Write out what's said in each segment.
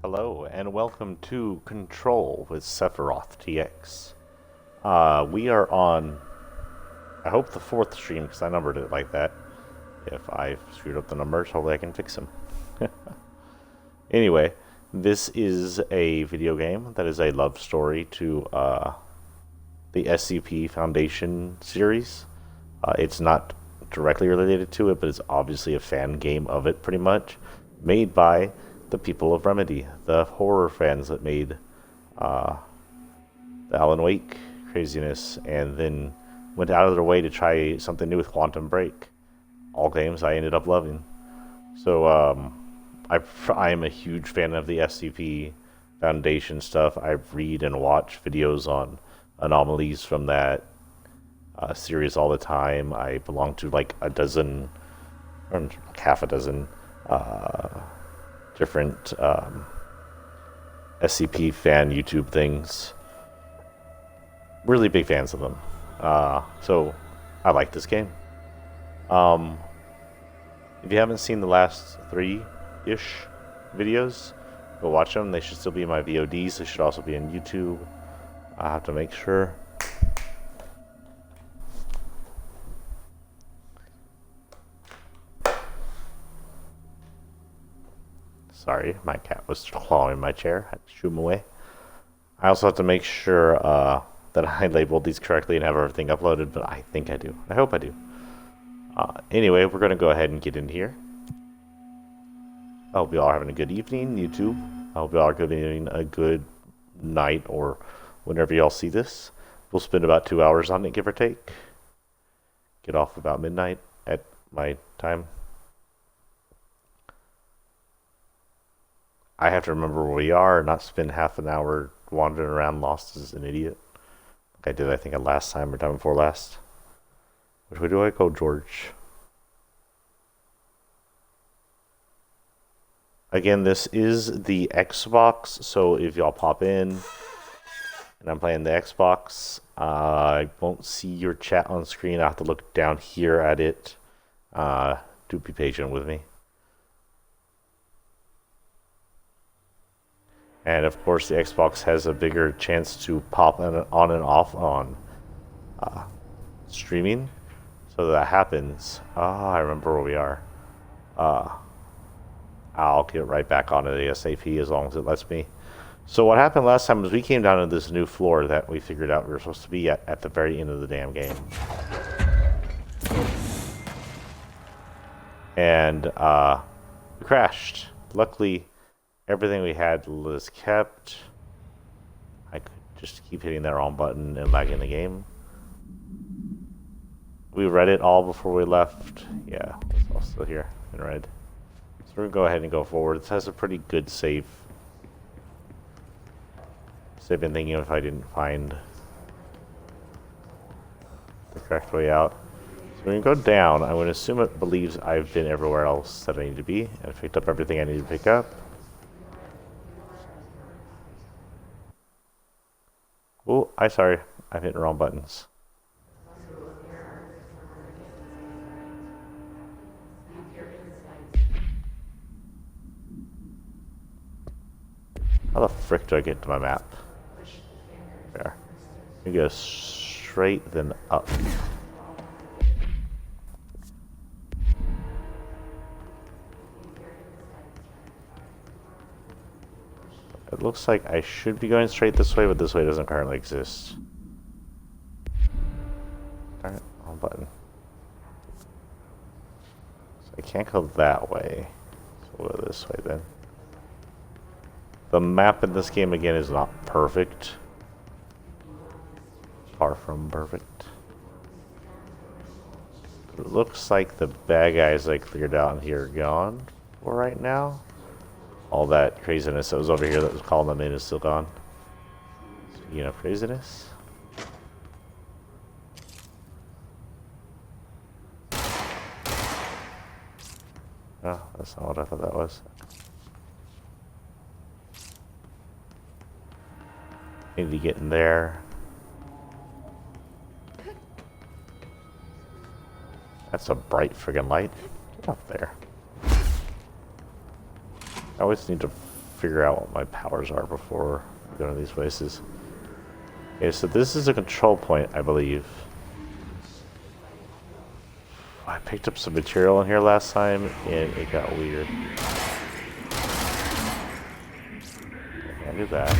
Hello and welcome to Control with Sephiroth TX. We are on, I hope the fourth stream because I numbered it like that. If I screwed up the numbers, hopefully I can fix them. Anyway, this is a video game that is a love story to the SCP Foundation series. It's not directly related to it, but it's obviously a fan game of it pretty much, made by the people of Remedy, the horror fans that made the Alan Wake craziness, and then went out of their way to try something new with Quantum Break. All games I ended up loving. So I am a huge fan of the SCP Foundation stuff. I read and watch videos on anomalies from that series all the time. I belong to like a dozen, or like half a dozen different SCP fan YouTube things. Really big fans of them. So I like this game. If you haven't seen the last 3-ish videos, go watch them. They should still be in my VODs. They should also be on YouTube. I have to make sure. Sorry, my cat was clawing my chair. I had to shoo him away. I also have to make sure that I labeled these correctly and have everything uploaded, but I think I do. I hope I do. Anyway, we're going to go ahead and get in here. I hope you all are having a good evening, YouTube. I hope you all are having a good night, or whenever y'all see this. We'll spend about 2 hours on it, give or take. Get off about midnight at my time. I have to remember where we are and not spend half an hour wandering around lost as an idiot. Like I did, I think, last time or time before last. Which way do I go, George? Again, this is the Xbox, so if y'all pop in and I'm playing the Xbox, I won't see your chat on screen. I have to look down here at it. Do be patient with me. And of course, the Xbox has a bigger chance to pop on and off on streaming. So that happens. I remember where we are. I'll get right back on it ASAP as long as it lets me. So what happened last time was we came down to this new floor that we figured out we were supposed to be at the very end of the damn game. And we crashed. Luckily, everything we had was kept. I could just keep hitting that wrong button and lagging the game. We read it all before we left. Yeah, it's all still here in red. So we're going to go ahead and go forward. This has a pretty good save. So I've been thinking if I didn't find the correct way out. So we're going to go down. I'm going to assume it believes I've been everywhere else that I need to be. And I've picked up everything I need to pick up. Oh, I'm sorry. I've hit the wrong buttons. How the frick do I get to my map? There. We go straight, then up. It looks like I should be going straight this way, but this way doesn't currently exist. Darn it, wrong button. So I can't go that way. So we'll go this way then. The map in this game, again, is not perfect. Far from perfect. But it looks like the bad guys I cleared out in here are gone for right now. All that craziness that was over here that was calling them in is still gone. Speaking of craziness. Oh, that's not what I thought that was. Need to get in there. That's a bright friggin' light. Get up there. I always need to figure out what my powers are before going to these places. Okay, so this is a control point, I believe. I picked up some material in here last time, and it got weird. Can't do that.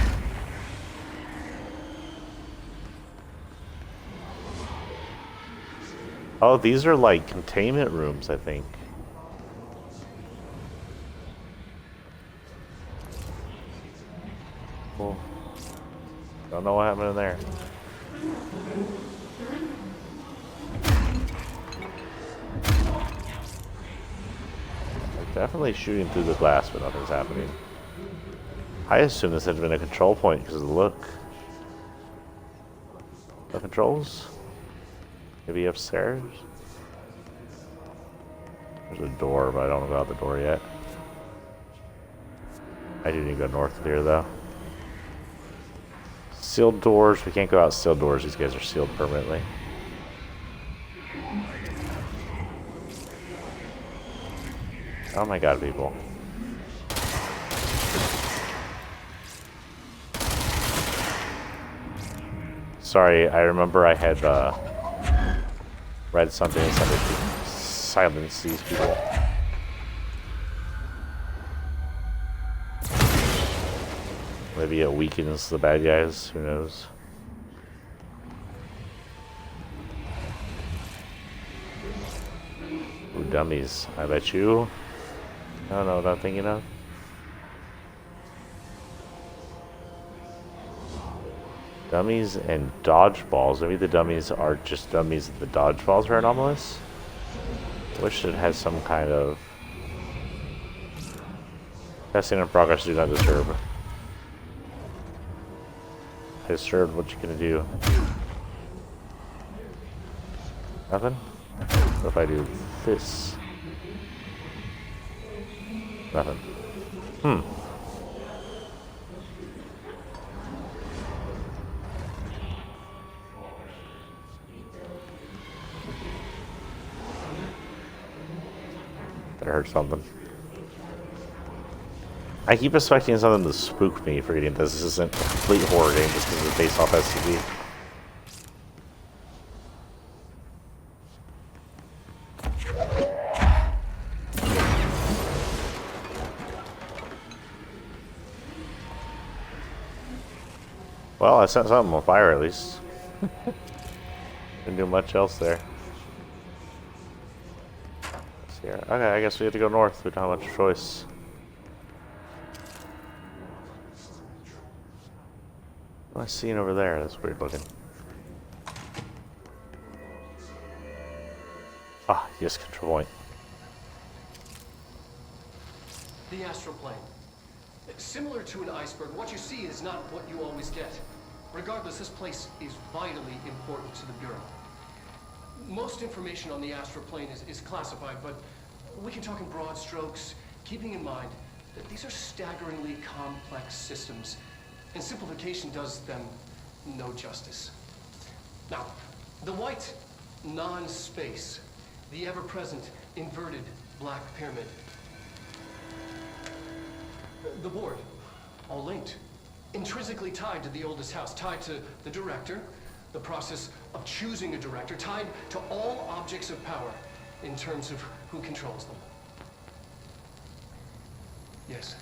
Oh, these are like containment rooms, I think. Cool. Don't know what happened in there. They're definitely shooting through the glass, but nothing's happening. I assume this had been a control point because of the look. The controls? Maybe upstairs? There's a door, but I don't know about the door yet. I do need to go north of here, though. Sealed doors. We can't go out sealed doors. These guys are sealed permanently. Oh my god, people. Sorry, I remember I had read something that said to silence these people. Maybe it weakens the bad guys, who knows? Ooh, dummies. I bet you. No, no, not thinking of. Dummies and dodgeballs. Maybe the dummies are just dummies and the dodgeballs are anomalous? Wish it had some kind of... Testing in progress, do not disturb. I disturbed, what you gonna do? Nothing? What if I do this? Nothing. That hurt something. I keep expecting something to spook me, forgetting this isn't a complete horror game just because it's based off SCP. Well, I set something on fire at least. Didn't do much else there. Okay, I guess we have to go north. We don't have much choice. What am I seeing over there? That's weird looking. Ah, yes, control point. The astral plane. Similar to an iceberg, what you see is not what you always get. Regardless, this place is vitally important to the Bureau. Most information on the astral plane is classified, but we can talk in broad strokes, keeping in mind that these are staggeringly complex systems, and simplification does them no justice. Now, the white non-space, the ever-present inverted black pyramid, the board, all linked, intrinsically tied to the oldest house, tied to the director, the process of choosing a director, tied to all objects of power in terms of who controls them. Yes.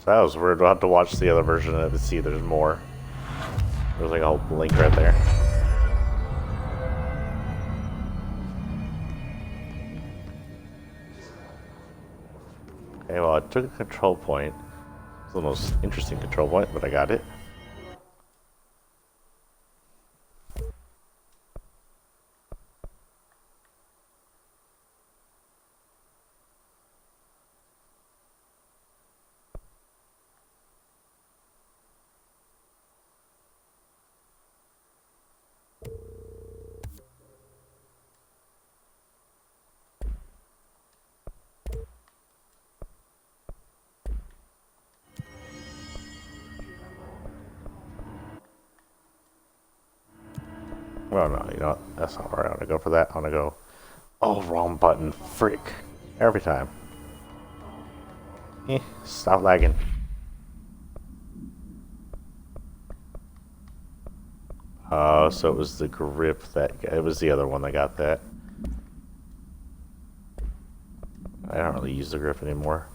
That was weird. We'll have to watch the other version of it to see there's more. There's like a whole link right there. Okay, well, I took a control point. It's the most interesting control point, but I got it. Well, no, you know what? That's not where I want to go for that. I want to go... Oh, wrong button. Frick. Every time. Stop lagging. Oh, so it was the grip that... It was the other one that got that. I don't really use the grip anymore.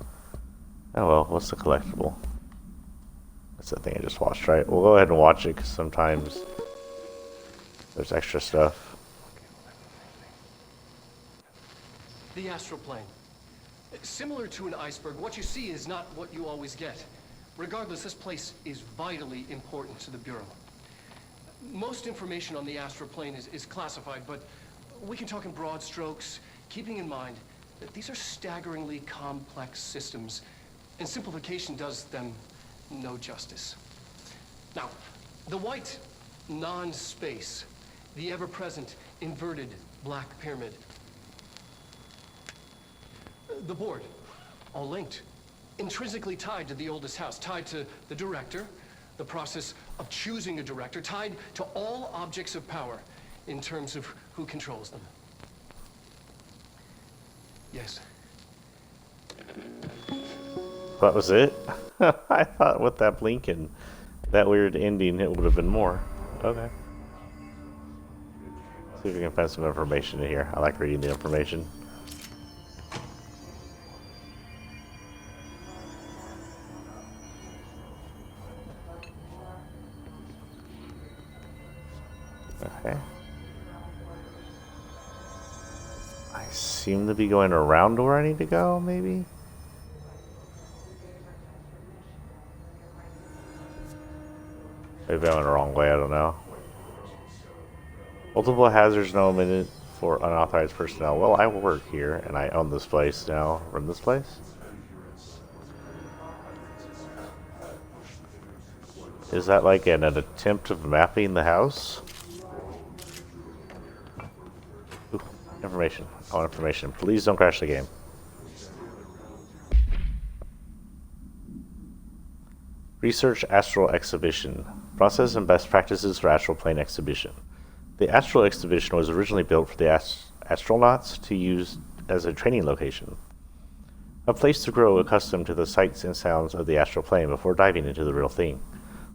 Oh well, what's the collectible? That's the thing I just watched, right? We'll go ahead and watch it, because sometimes there's extra stuff. The astral plane. Similar to an iceberg, what you see is not what you always get. Regardless, this place is vitally important to the Bureau. Most information on the astral plane is classified, but we can talk in broad strokes, keeping in mind that these are staggeringly complex systems, and simplification does them no justice. Now, the white non-space, the ever-present inverted black pyramid, the board, all linked, intrinsically tied to the oldest house, tied to the director, the process of choosing a director, tied to all objects of power in terms of who controls them. Yes. That was it? I thought with that blinking, that weird ending, it would have been more. Okay. See if we can find some information in here. I like reading the information. Okay. I seem to be going around where I need to go, maybe? Maybe I went the wrong way, I don't know. Multiple hazards now omitted for unauthorized personnel. Well, I work here, and I own this place now. Run this place? Is that like an attempt of mapping the house? Ooh, information. I want information. Please don't crash the game. Research Astral Exhibition. Process and best practices for astral plane exhibition. The Astral Exhibition was originally built for the astronauts to use as a training location. A place to grow accustomed to the sights and sounds of the astral plane before diving into the real thing.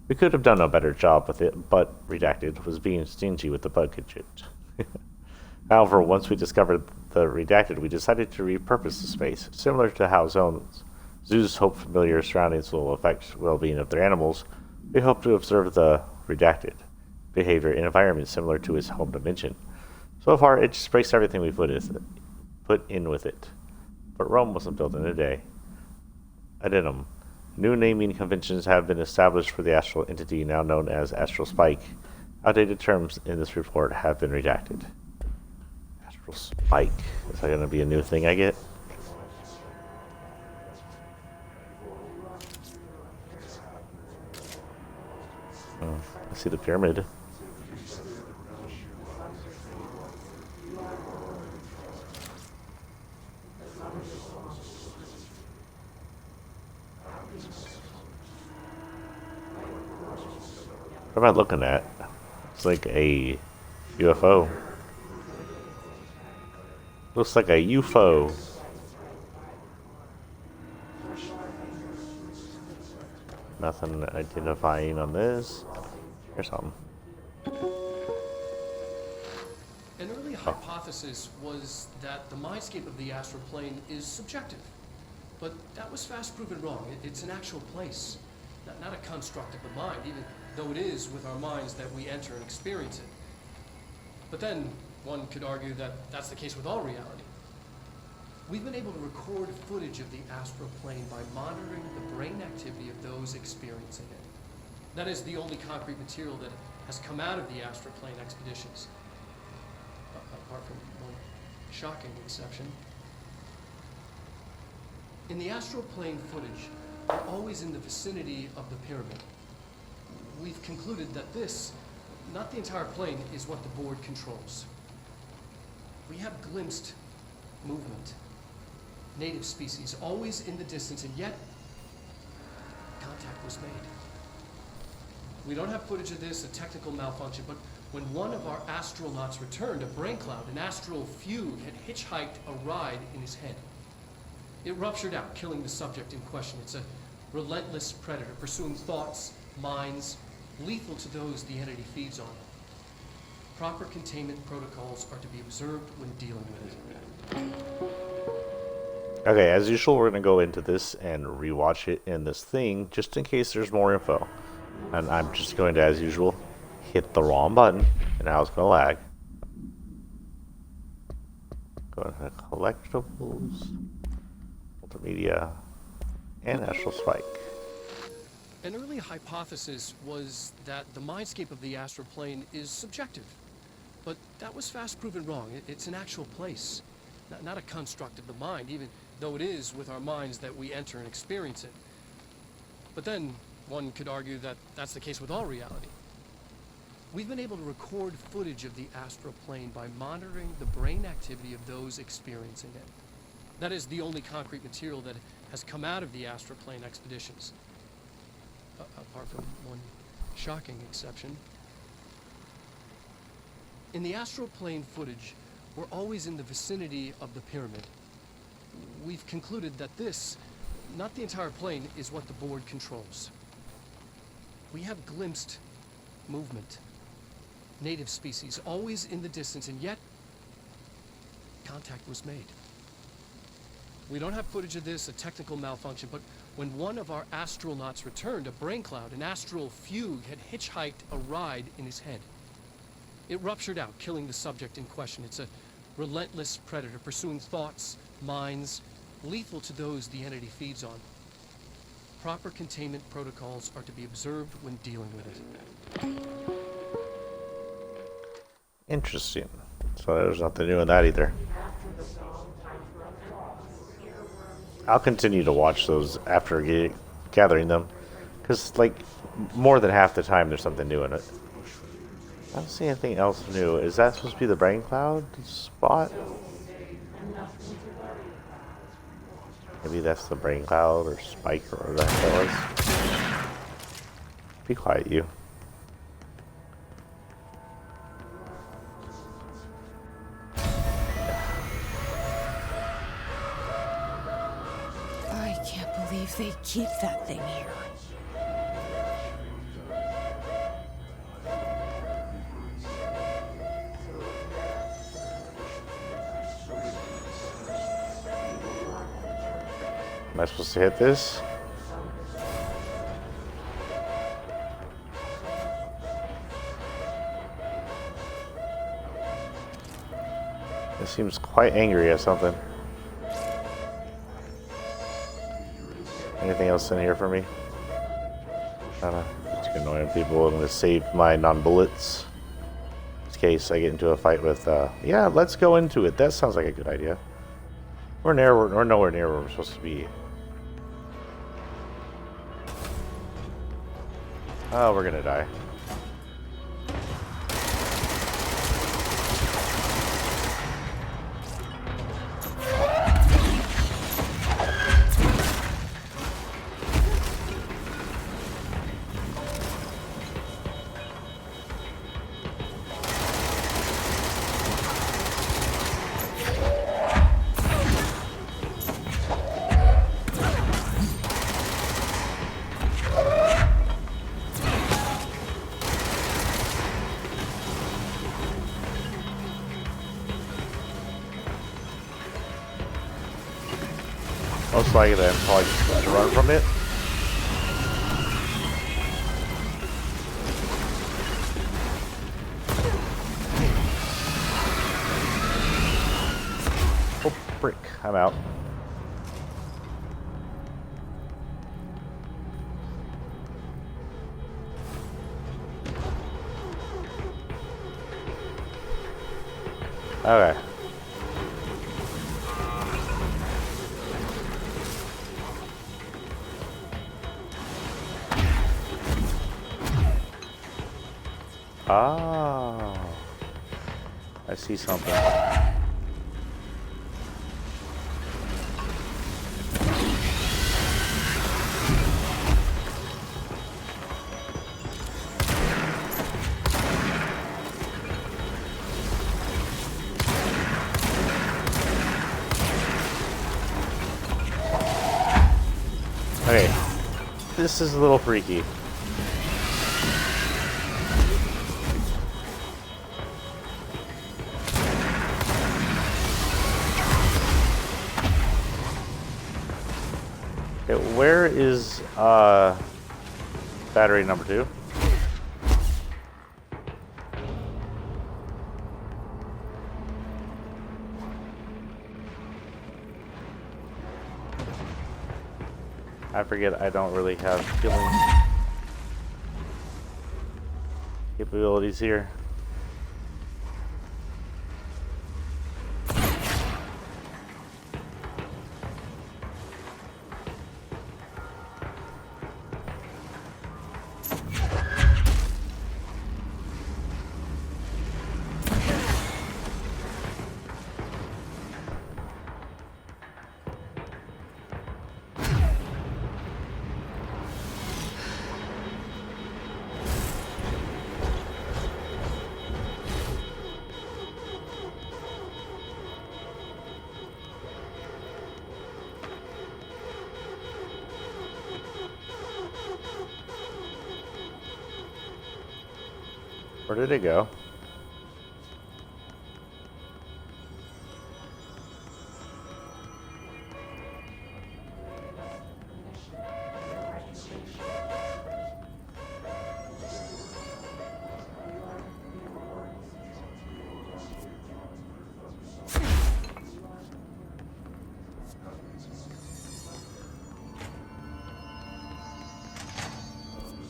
We could have done a better job with it, but Redacted was being stingy with the budget. However, once we discovered the Redacted, we decided to repurpose the space, similar to how zoos hope familiar surroundings will affect well-being of their animals. We hope to observe the Redacted behavior in environments similar to its home dimension. So far, it just breaks everything we put in with it. But Rome wasn't built in a day. Addendum. New naming conventions have been established for the astral entity now known as Astral Spike. Outdated terms in this report have been redacted. Astral Spike. Is that going to be a new thing I get? I see the pyramid. What am I looking at? It's like a UFO. Looks like a UFO. Nothing identifying on this. Here's something. An early hypothesis was that the mindscape of the astral plane is subjective. But that was fast proven wrong. It's an actual place, not a construct of the mind, even though it is with our minds that we enter and experience it. But then one could argue that that's the case with all reality. We've been able to record footage of the astral plane by monitoring the brain activity of those experiencing it. That is the only concrete material that has come out of the astral plane expeditions, apart from one shocking exception. In the astral plane footage, we're always in the vicinity of the pyramid. We've concluded that this, not the entire plane, is what the board controls. We have glimpsed movement, native species, always in the distance, and yet contact was made. We don't have footage of this, a technical malfunction, but when one of our astronauts returned, a brain cloud, an astral fugue, had hitchhiked a ride in his head. It ruptured out, killing the subject in question. It's a relentless predator, pursuing thoughts, minds, lethal to those the entity feeds on. Proper containment protocols are to be observed when dealing with it. Okay, as usual, we're going to go into this and rewatch it in this thing, just in case there's more info. And I'm just going to, as usual, hit the wrong button, and now it's going to lag. Go to collectibles, multimedia, and astral spike. An early hypothesis was that the mindscape of the astral plane is subjective. But that was fast proven wrong. It's an actual place, not a construct of the mind, even though it is with our minds that we enter and experience it. But then one could argue that that's the case with all reality. We've been able to record footage of the astral plane by monitoring the brain activity of those experiencing it. That is the only concrete material that has come out of the astral plane expeditions. Apart from one shocking exception. In the astral plane footage, we're always in the vicinity of the pyramid. We've concluded that this, not the entire plane, is what the board controls. We have glimpsed movement, native species, always in the distance, and yet contact was made. We don't have footage of this, a technical malfunction, but when one of our astronauts returned, a brain cloud, an astral fugue, had hitchhiked a ride in his head. It ruptured out, killing the subject in question. It's a relentless predator, pursuing thoughts, minds, lethal to those the entity feeds on. Proper containment protocols are to be observed when dealing with it. Interesting. So there's nothing new in that either. I'll continue to watch those after gathering them, because like more than half the time there's something new in it. I don't see anything else new. Is that supposed to be the brain cloud spot? Maybe that's the brain cloud or spike or whatever that was. Be quiet, you. I can't believe they keep that thing here. Am I supposed to hit this? It seems quite angry at something. Anything else in here for me? Just annoying people. I'm gonna save my non-bullets in case I get into a fight with. Yeah, let's go into it. That sounds like a good idea. We're nowhere near where we're supposed to be. Oh, we're gonna die. Most likely then, probably just try to run from it. Oh, frick. I'm out. Okay. Oh, I see something. This is a little freaky. Okay, where is battery number 2? I forget I don't really have healing capabilities here. Where did it go?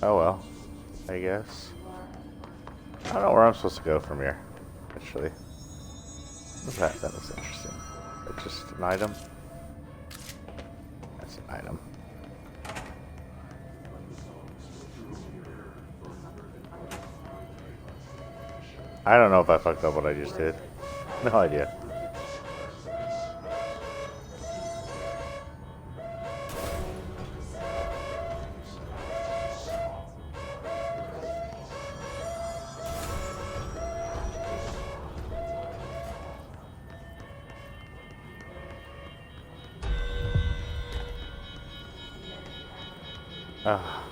Oh well, I guess. I don't know where I'm supposed to go from here, actually. What's that? That looks interesting. It's just an item. That's an item. I don't know if I fucked up what I just did. No idea. Ah.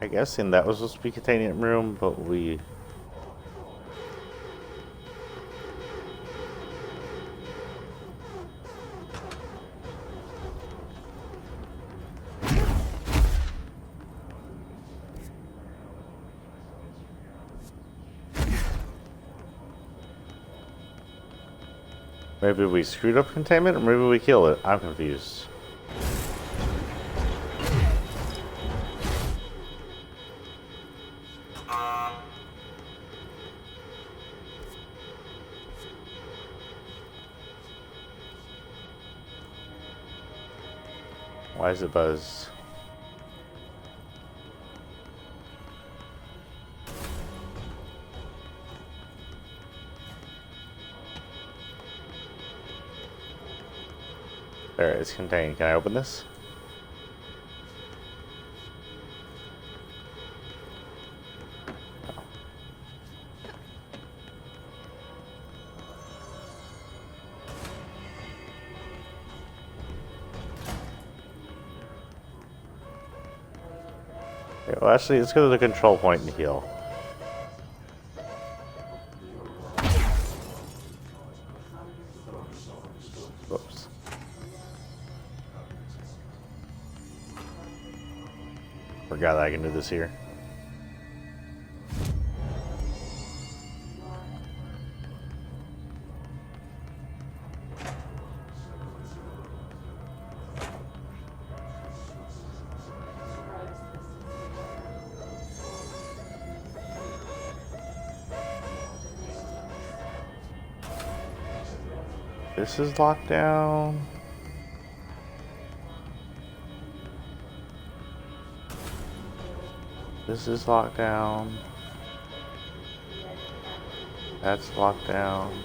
I guess that was supposed to be containment room, but we... Maybe we screwed up containment, or maybe we kill it. I'm confused. Why is it buzz? There, it's contained. Can I open this? Okay, well, actually, let's go to the control point and heal. Whoops. Forgot that I can do this here. This is locked down. This is locked down. That's locked down.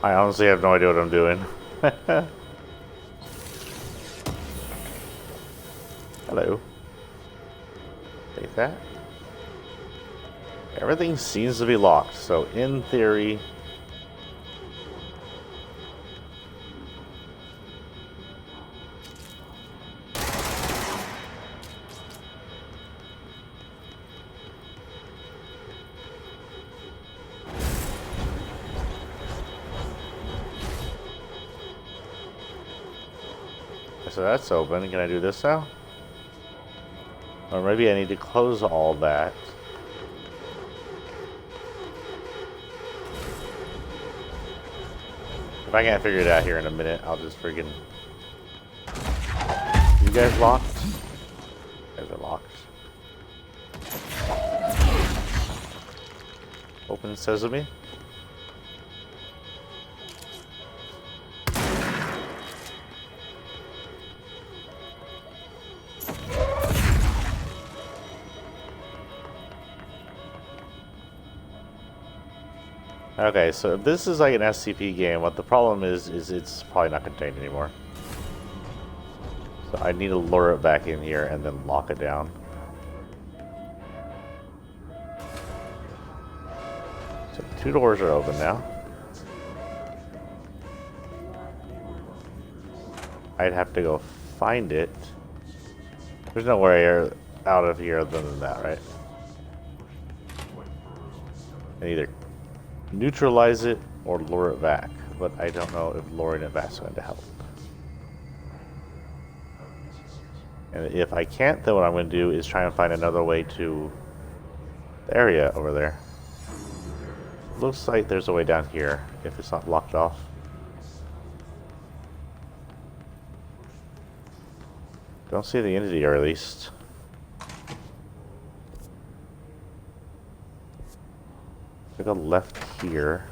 I honestly have no idea what I'm doing. Hello. Take that. Everything seems to be locked, so in theory... So that's open. Can I do this now? Or maybe I need to close all that. If I can't figure it out here in a minute, I'll just friggin... You guys locked? You guys are locked. Open sesame. Okay, so if this is like an SCP game, what the problem is it's probably not contained anymore. So I need to lure it back in here and then lock it down. So 2 doors are open now. I'd have to go find it. There's no way out of here other than that, right? And either neutralize it or lure it back, but I don't know if luring it back is going to help. And if I can't, then what I'm going to do is try and find another way to the area over there. Looks like there's a way down here if it's not blocked off. Don't see the entity, or at least. I go left here.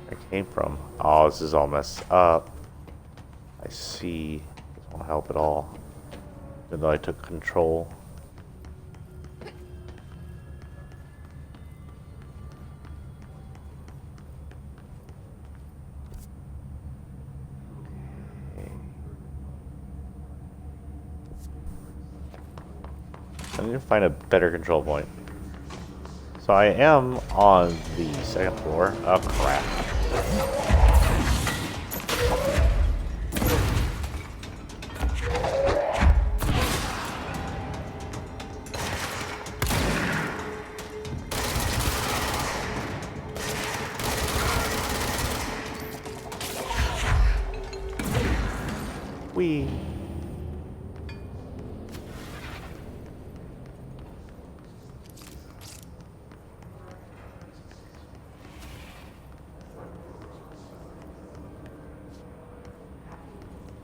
Where I came from. Oh, this is all messed up. I see. This won't help at all. Even though I took control. I need to find a better control point. So I am on the 2nd floor. Oh crap. Wee.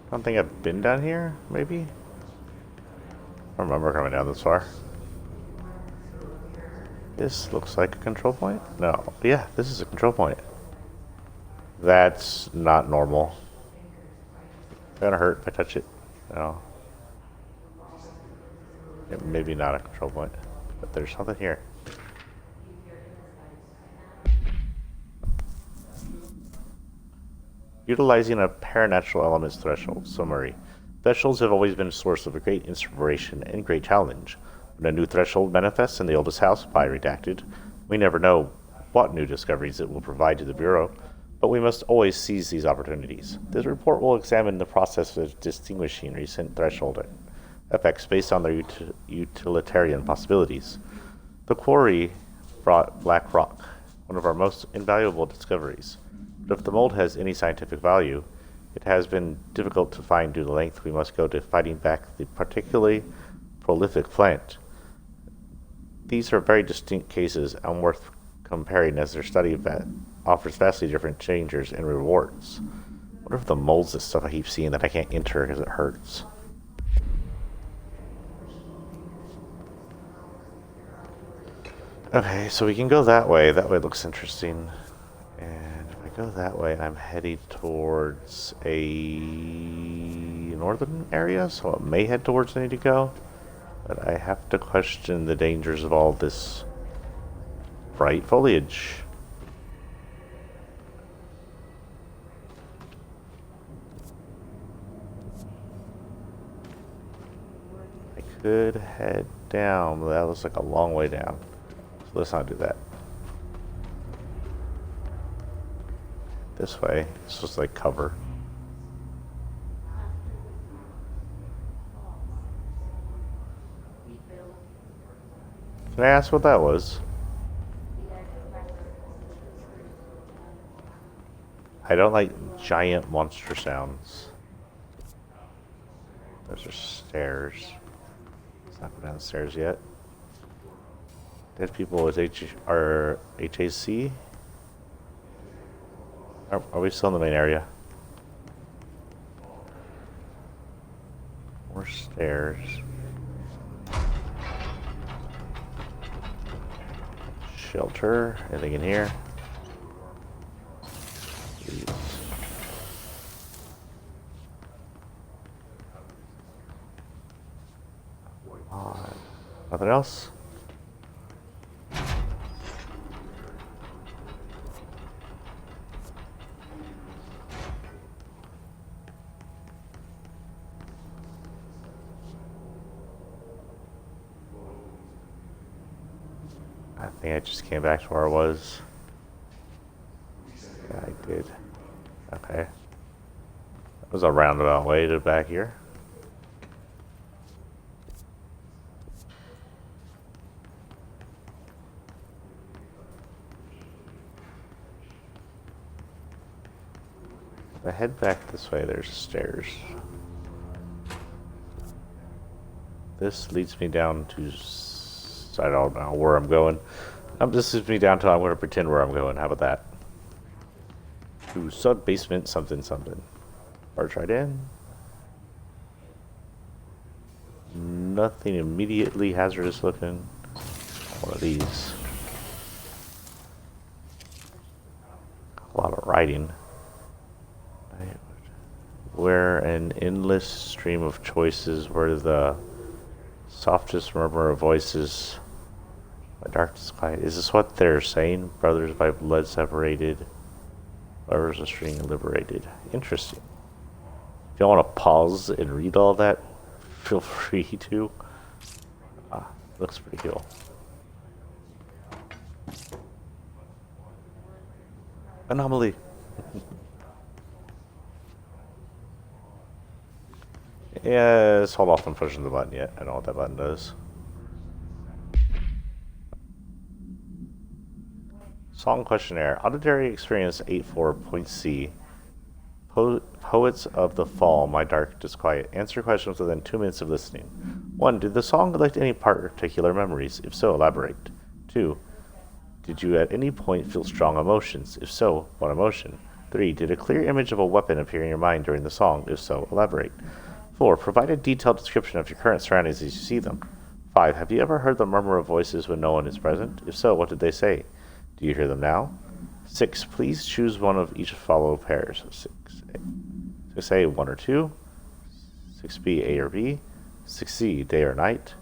I don't think I've been down here, maybe? I don't remember coming down this far. This looks like a control point? No. Yeah, this is a control point. That's not normal. It's gonna hurt if I touch it. No. It may be not a control point, but there's something here. Utilizing a paranatural elements threshold. Summary. Thresholds have always been a source of a great inspiration and great challenge. When a new threshold manifests in the oldest house, by redacted, we never know what new discoveries it will provide to the Bureau, but we must always seize these opportunities. This report will examine the process of distinguishing recent threshold effects based on their utilitarian possibilities. The quarry brought black rock, one of our most invaluable discoveries. But if the mold has any scientific value, it has been difficult to find due to the length we must go to fighting back the particularly prolific plant. These are very distinct cases and worth comparing, as their study offers vastly different dangers and rewards. What if the mold's the stuff I keep seeing that I can't enter because it hurts? Okay, so we can go that way. That way looks interesting. And if I go that way, I'm heading towards a northern area, so it may head towards where I need to go. But I have to question the dangers of all this bright foliage. could head down, but that looks like a long way down. So let's not do that. This way. It's just like cover. Can I ask what that was? I don't like giant monster sounds. Those are stairs. Let's not go down the stairs yet. Dead people is HAC? Are we still in the main area? More stairs. Shelter. Anything in here? Please. Nothing else? I think I just came back to where I was. Yeah, I did. Okay. That was a roundabout way to back here. If I head back this way, there's stairs. This leads me down to... I don't know where I'm going. This leads me down to I'm going to pretend where I'm going. How about that? To sub-basement something something. Arch right in. Nothing immediately hazardous looking. One of these. A lot of writing. Where an endless stream of choices, where the softest murmur of voices, my darkest quiet. Is this what they're saying? Brothers by blood separated, lovers a string liberated. Interesting. If you want to pause and read all that, feel free to. Looks pretty cool. Anomaly. Yeah, let's hold off on pushing the button yet. I don't know what that button does. Song questionnaire. Auditory experience 84.C. Poets of the Fall, My Dark Disquiet. Answer questions within 2 minutes of listening. 1. Did the song elect any particular memories? If so, elaborate. 2. Did you at any point feel strong emotions? If so, what emotion? 3. Did a clear image of a weapon appear in your mind during the song? If so, elaborate. 4. Provide a detailed description of your current surroundings as you see them. 5. Have you ever heard the murmur of voices when no one is present? If so, what did they say? Do you hear them now? 6. Please choose one of each follow pairs. 6A, 1 or 2. 6B, A or B. 6C, day or night.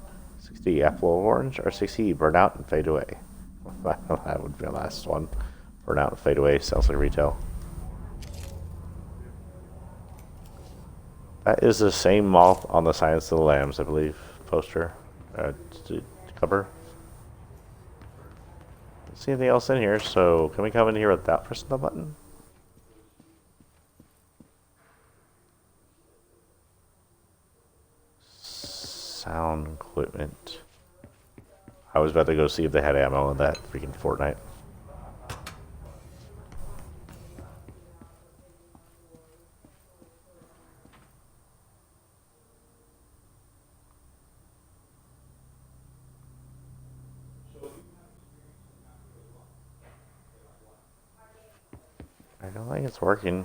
6D, apple or orange. Or 6E, burn out and fade away. That would be the last one. Burn out and fade away. Sounds like retail. That is the same moth on the Silence of the Lambs, I believe, poster, cover. Don't see anything else in here, so can we come in here without pressing the button? Sound equipment. I was about to go see if they had ammo in that freaking Fortnite. I don't think it's working.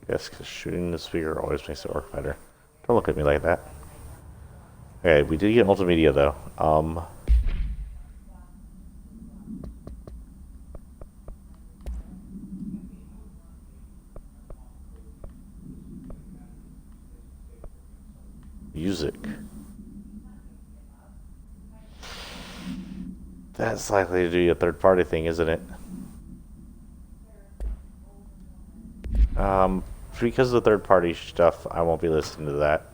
Yes, because shooting the speaker always makes it work better. Don't look at me like that. Okay, we did get multimedia though. Music. That's likely to be a third-party thing, isn't it? Because of the third-party stuff, I won't be listening to that.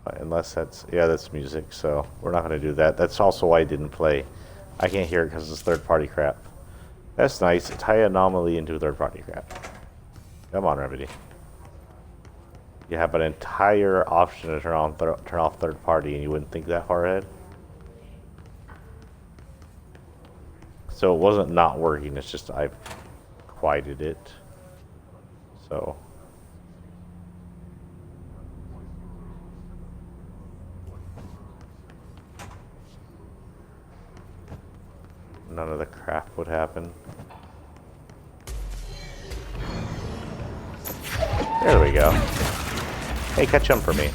Unless that's... Yeah, that's music, so we're not going to do that. That's also why I didn't play. I can't hear it because it's third-party crap. That's nice. Tie anomaly into third-party crap. Come on, Remedy. You have an entire option to turn off third-party, and you wouldn't think that far ahead. So it wasn't not working, it's just I quieted it. So none of the crap would happen. There we go. Hey, catch him for me.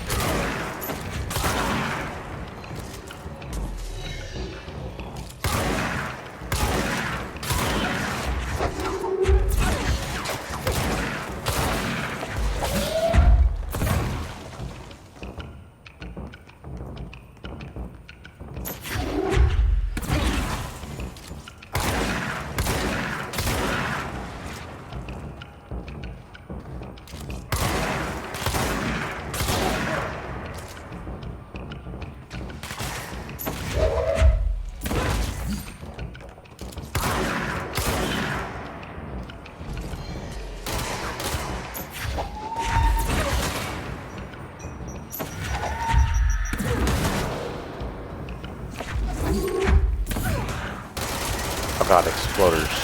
Oh god, exploders.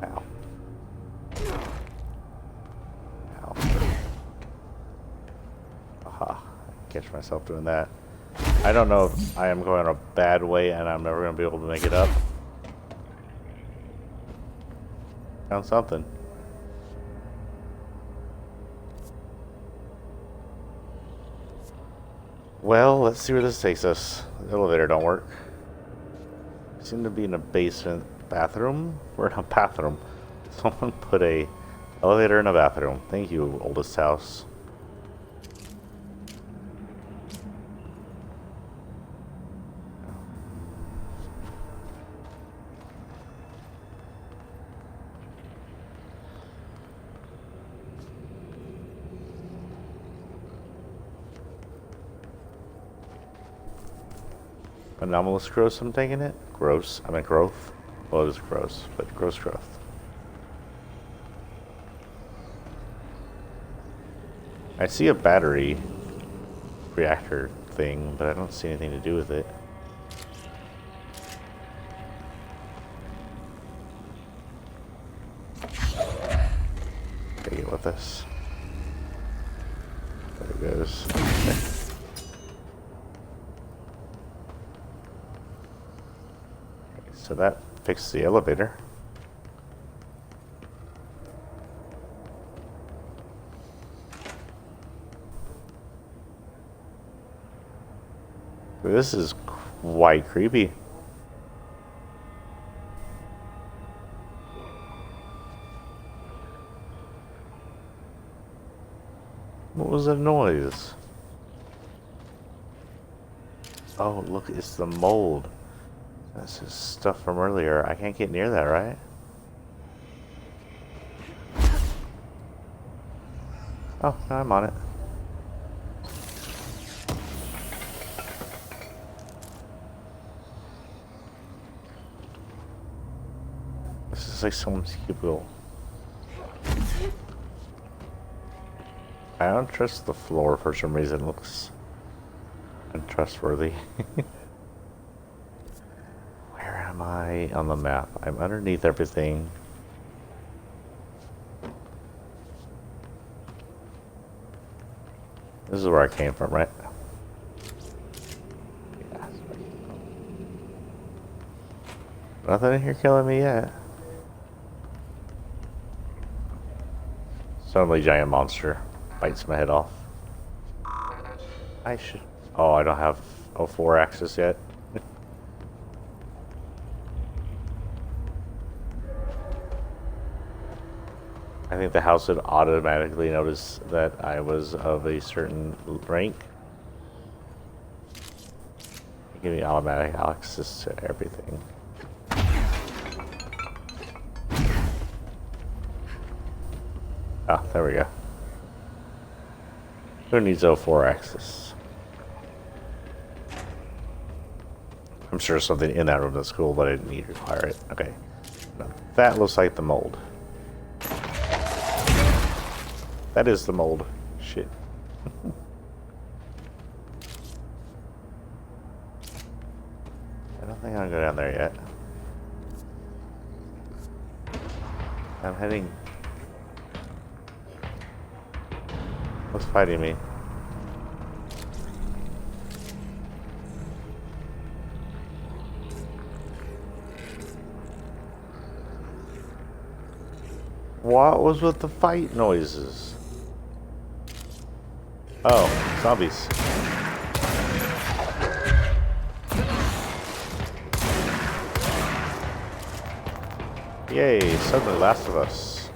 Ow. Ow. Aha. Catch myself doing that. I don't know if I am going a bad way and I'm never going to be able to make it up. Found something. Well, let's see where this takes us. The elevator don't work. We seem to be in a basement bathroom. We're in a bathroom. Someone put a elevator in a bathroom. Thank you, oldest house. Anomalous growth, I'm taking it. Gross. I meant growth. Well, it is gross, but gross growth. I see a battery reactor thing, but I don't see anything to do with it. Take it with us. There it goes. So that fixed the elevator. This is quite creepy. What was that noise? Oh, look, it's the mold. This is stuff from earlier. I can't get near that, right? Oh, no, I'm on it. This is like someone's cubicle. I don't trust the floor for some reason. It looks untrustworthy. am I on the map? I'm underneath everything. This is where I came from, right? Yeah. Nothing in here killing me yet. Suddenly, giant monster bites my head off. I should. Oh, I don't have 04 access yet. I think the house would automatically notice that I was of a certain rank. Give me automatic access to everything. Ah, there we go. Who needs 04 access? I'm sure there's something in that room that's cool, but I didn't need to require it. Okay. No, that looks like the mold. That is the mold. Shit. I don't think I'll go down there yet. I'm heading. What's fighting me? What was with the fight noises? Oh, zombies. Yay, suddenly Last of Us.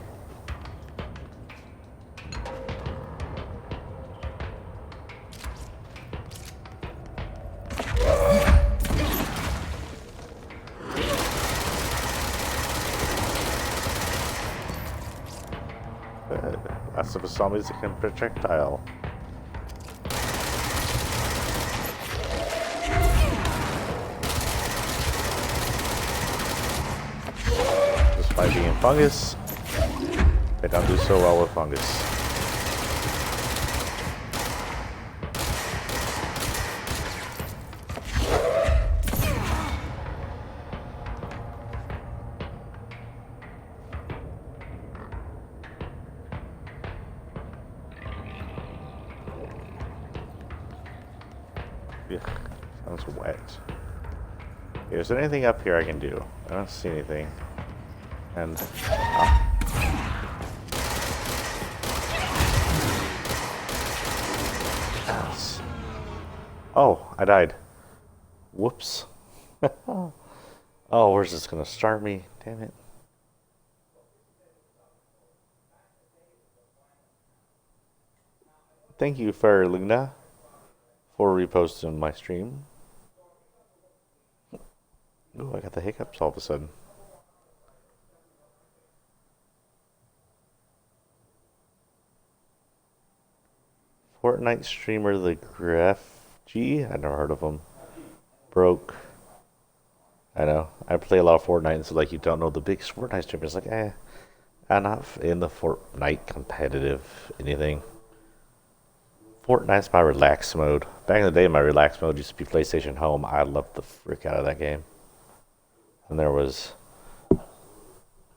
Last of Us zombies that can projectile. Despite being fungus, they don't do so well with fungus. Ugh, sounds wet. Okay, is there anything up here I can do? I don't see anything. And oh, I died. Whoops. Oh, where's this gonna start me? Damn it. Thank you, Fair Luna, for reposting my stream. Oh, I got the hiccups all of a sudden. Fortnite streamer the Graph G? I never heard of him. Broke. I know. I play a lot of Fortnite, and so like you don't know the big Fortnite streamers. Like, I'm not in the Fortnite competitive anything. Fortnite's my relax mode. Back in the day, my relax mode used to be PlayStation Home. I loved the frick out of that game. And there was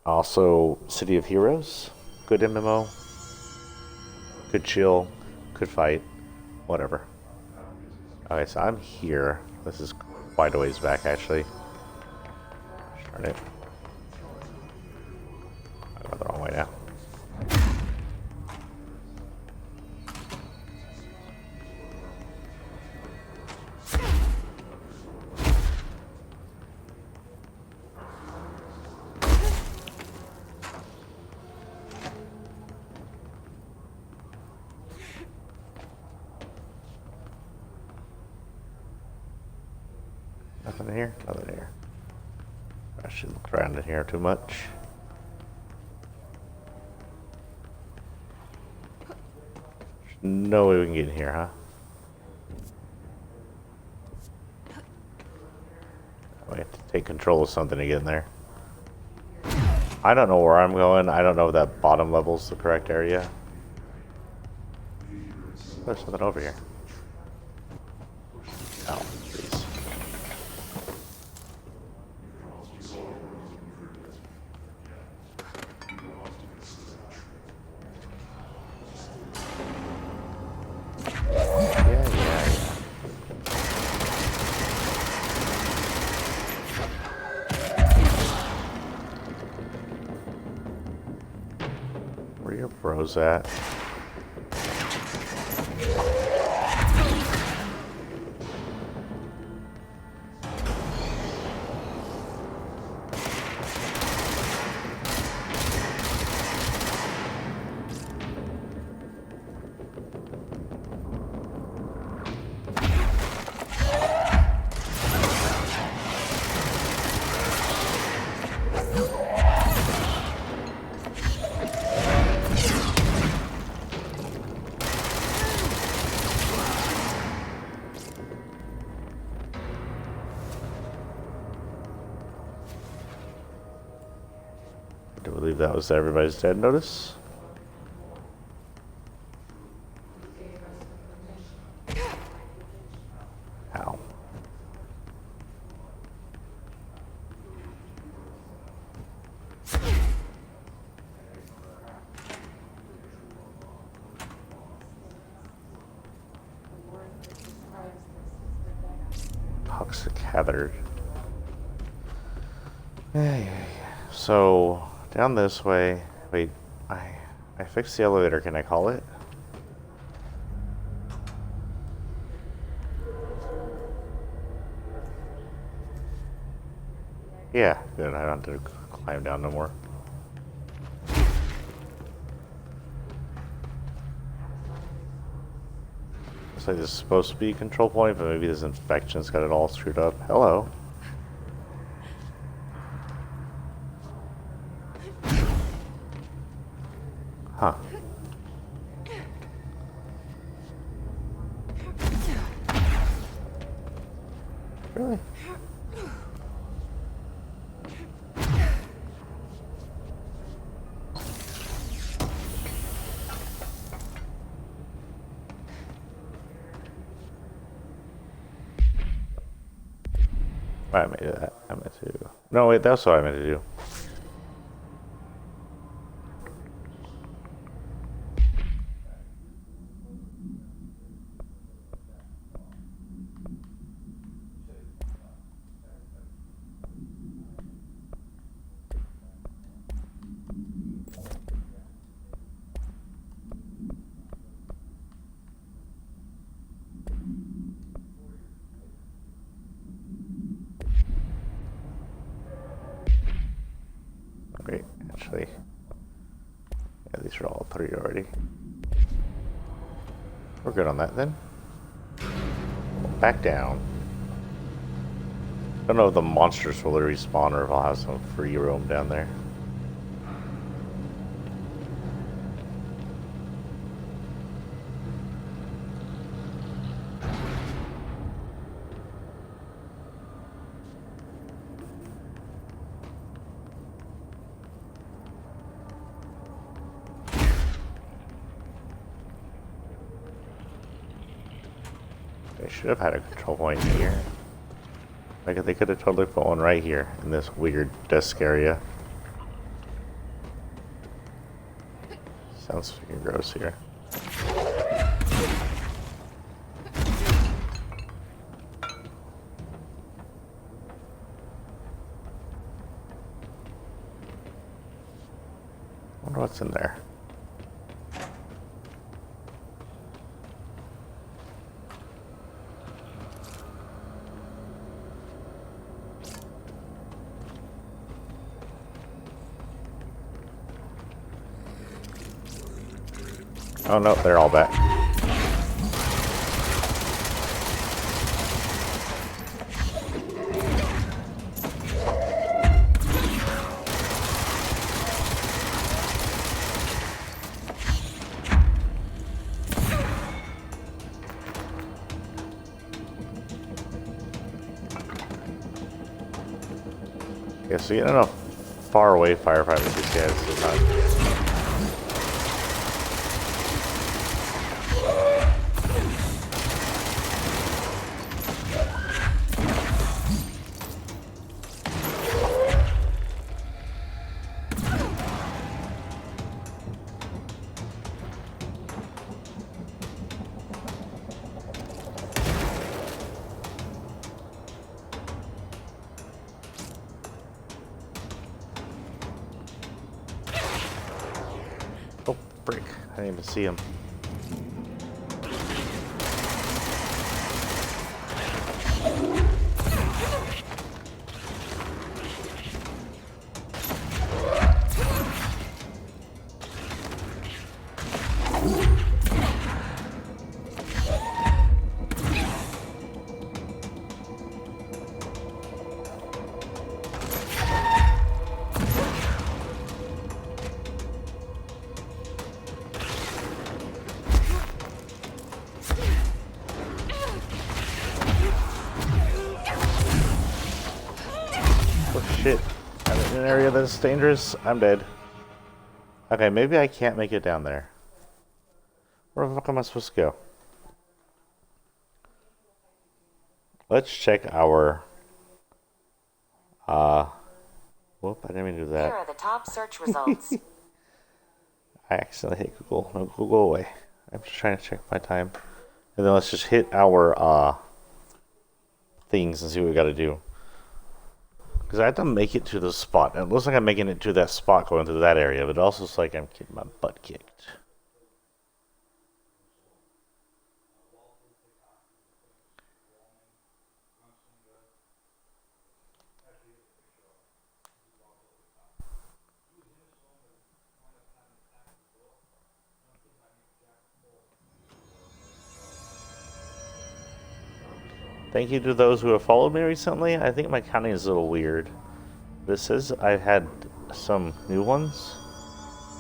also City of Heroes. Good MMO. Good chill. Good fight. Whatever. Okay, so I'm here. This is quite a ways back, actually. Darn it. I got the wrong way now. Nothing in here? Nothing in here. I should look around in here too much. There's no way we can get in here, huh? We have to take control of something to get in there. I don't know where I'm going. I don't know if that bottom level's the correct area. There's something over here. Oh, jeez. bro's at. I believe that was everybody's dead notice. Ow. Toxic hazard. So down this way. Wait, I fixed the elevator. Can I call it? Yeah, good. I don't have to climb down no more. Looks like this is supposed to be a control point, but maybe this infection's got it all screwed up. Hello. Huh. Really? I meant to do that. I meant to. No, wait, that's what I meant to do. Great, actually. Yeah, these are all 3 already. We're good on that then. Back down. Don't know if the monsters will respawn or if I'll have some free roam down there. They should have had a control point here. Like, they could have totally put one right here in this weird desk area. Sounds freaking gross here. Wonder what's in there. Oh no, they're all back. Yeah, so getting enough far away firefight with these guys is not. I didn't even see him. Shit. I'm in an area that's dangerous. I'm dead. Okay, maybe I can't make it down there. Where the fuck am I supposed to go? Let's check our... Whoop, I didn't mean to do that. Here are the top search results. I accidentally hit Google. No, Google, go away. I'm just trying to check my time. And then let's just hit our, things and see what we gotta do. Because I have to make it to the spot. And it looks like I'm making it to that spot going through that area, but it also looks like I'm getting my butt kicked. Thank you to those who have followed me recently. I think my counting is a little weird. This says I've had some new ones.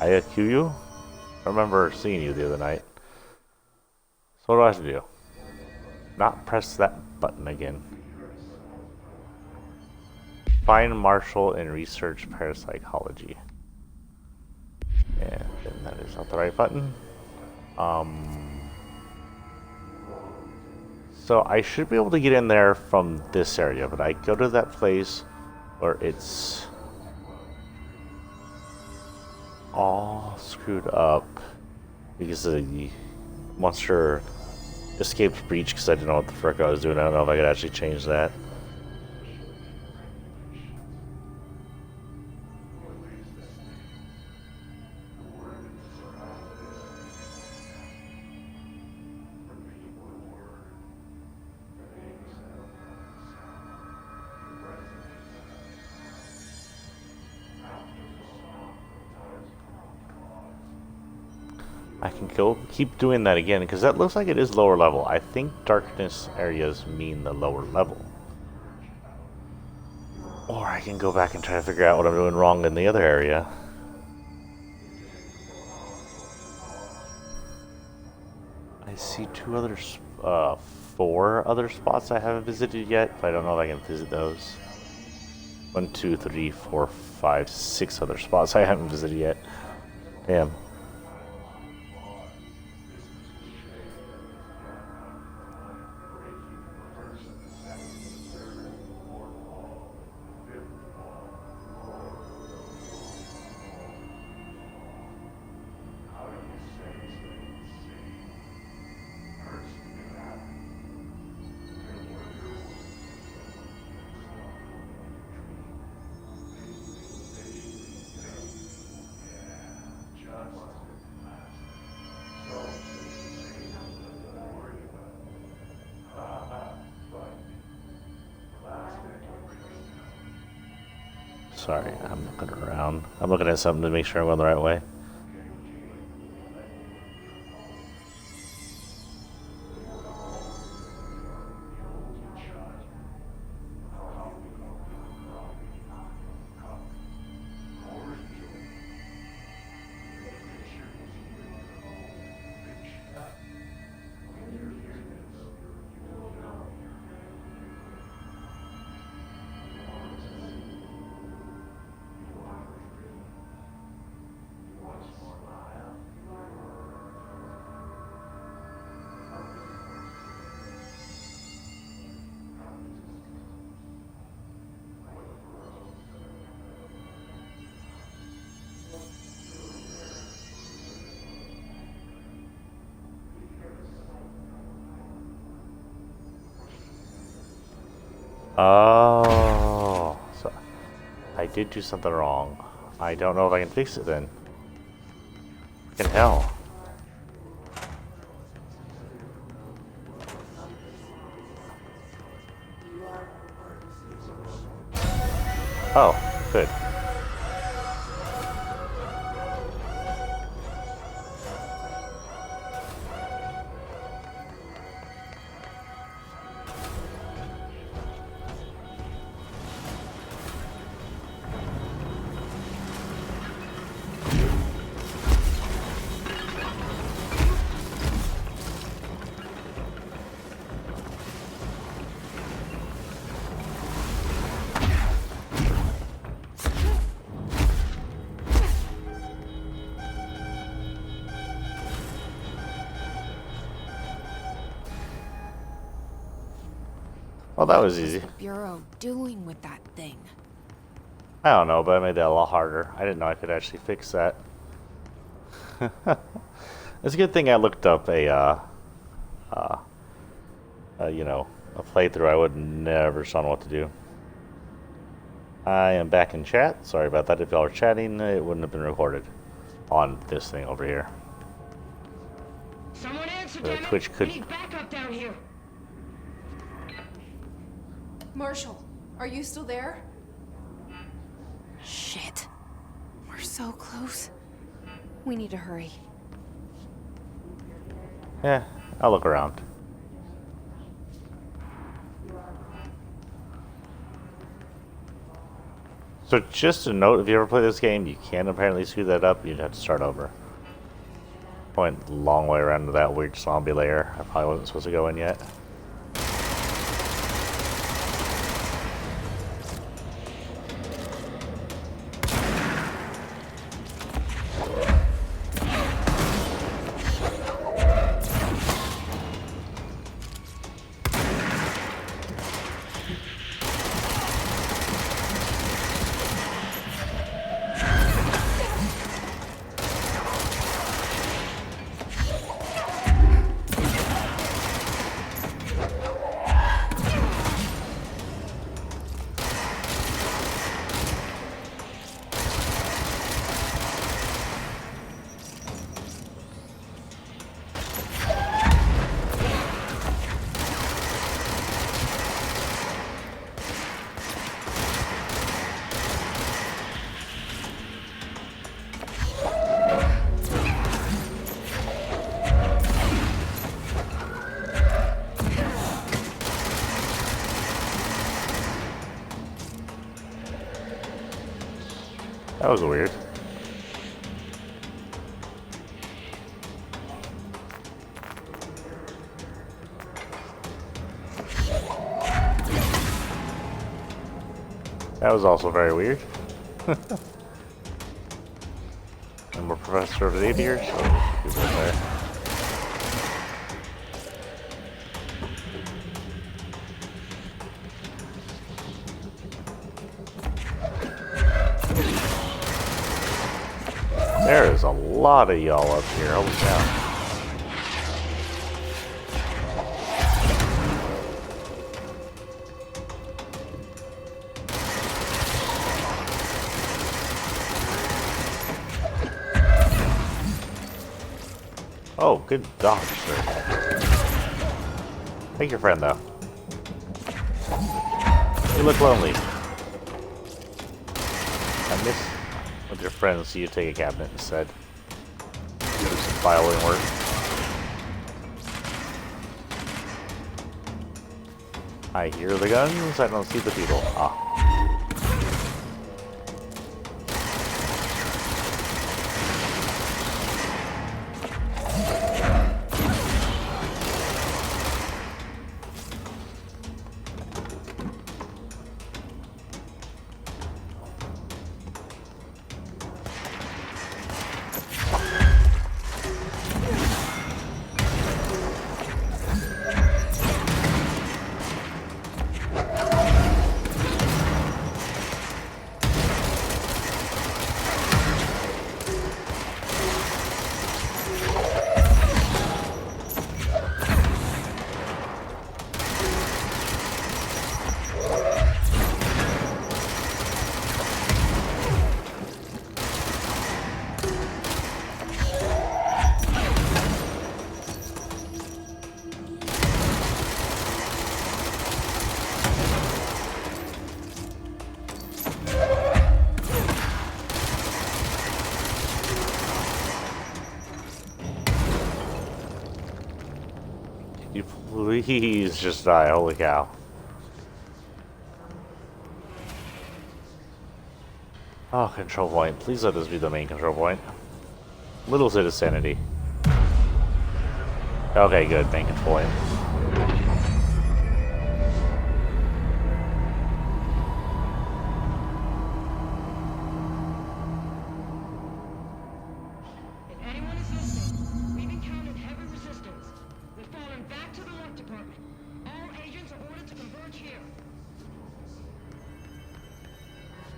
Ayakuyu. I remember seeing you the other night. So what do I have to do? Not press that button again. Find Marshall and research parapsychology. And then that is not the right button. So I should be able to get in there from this area, but I go to that place where it's all screwed up because the monster escaped breach because I didn't know what the frick I was doing. I don't know if I could actually change that. I can keep doing that again because that looks like it is lower level. I think darkness areas mean the lower level. Or I can go back and try to figure out what I'm doing wrong in the other area. I see four other spots I haven't visited yet, but I don't know if I can visit those. 1, 2, 3, 4, 5, 6 other spots I haven't visited yet. Damn. Sorry, I'm looking around. I'm looking at something to make sure I'm going the right way. Oh, so I did do something wrong. I don't know if I can fix it then. Fucking hell. Oh, good. Well, that was easy. What's the Bureau doing with that thing? I don't know, but I made that a lot harder. I didn't know I could actually fix that. It's a good thing I looked up you know, a playthrough. I would never known what to do. I am back in chat. Sorry about that. If y'all were chatting, it wouldn't have been recorded on this thing over here. Someone answer, The damn it. Twitch could- We need backup down here. Marshall, are you still there? Shit. We're so close. We need to hurry. Yeah, I'll look around. So just a note, if you ever play this game, you can apparently screw that up. You'd have to start over. Went a long way around to that weird zombie lair. I probably wasn't supposed to go in yet. That was weird. That was also very weird. And we're Professor of Xavier, so we'll go there. There is a lot of y'all up here. Holy cow. Oh, good dodge, sir. Take your friend, though. You look lonely. I miss with your friends, so you take a cabinet instead. Do some filing work. I hear the guns, I don't see the people. Ah. Please just die. Holy cow. Oh, control point. Please let this be the main control point. Little bit of sanity. Okay, good. Main control point. If anyone is listening, we've encountered heavy resistance. We've fallen back to the work department. All agents are ordered to converge here.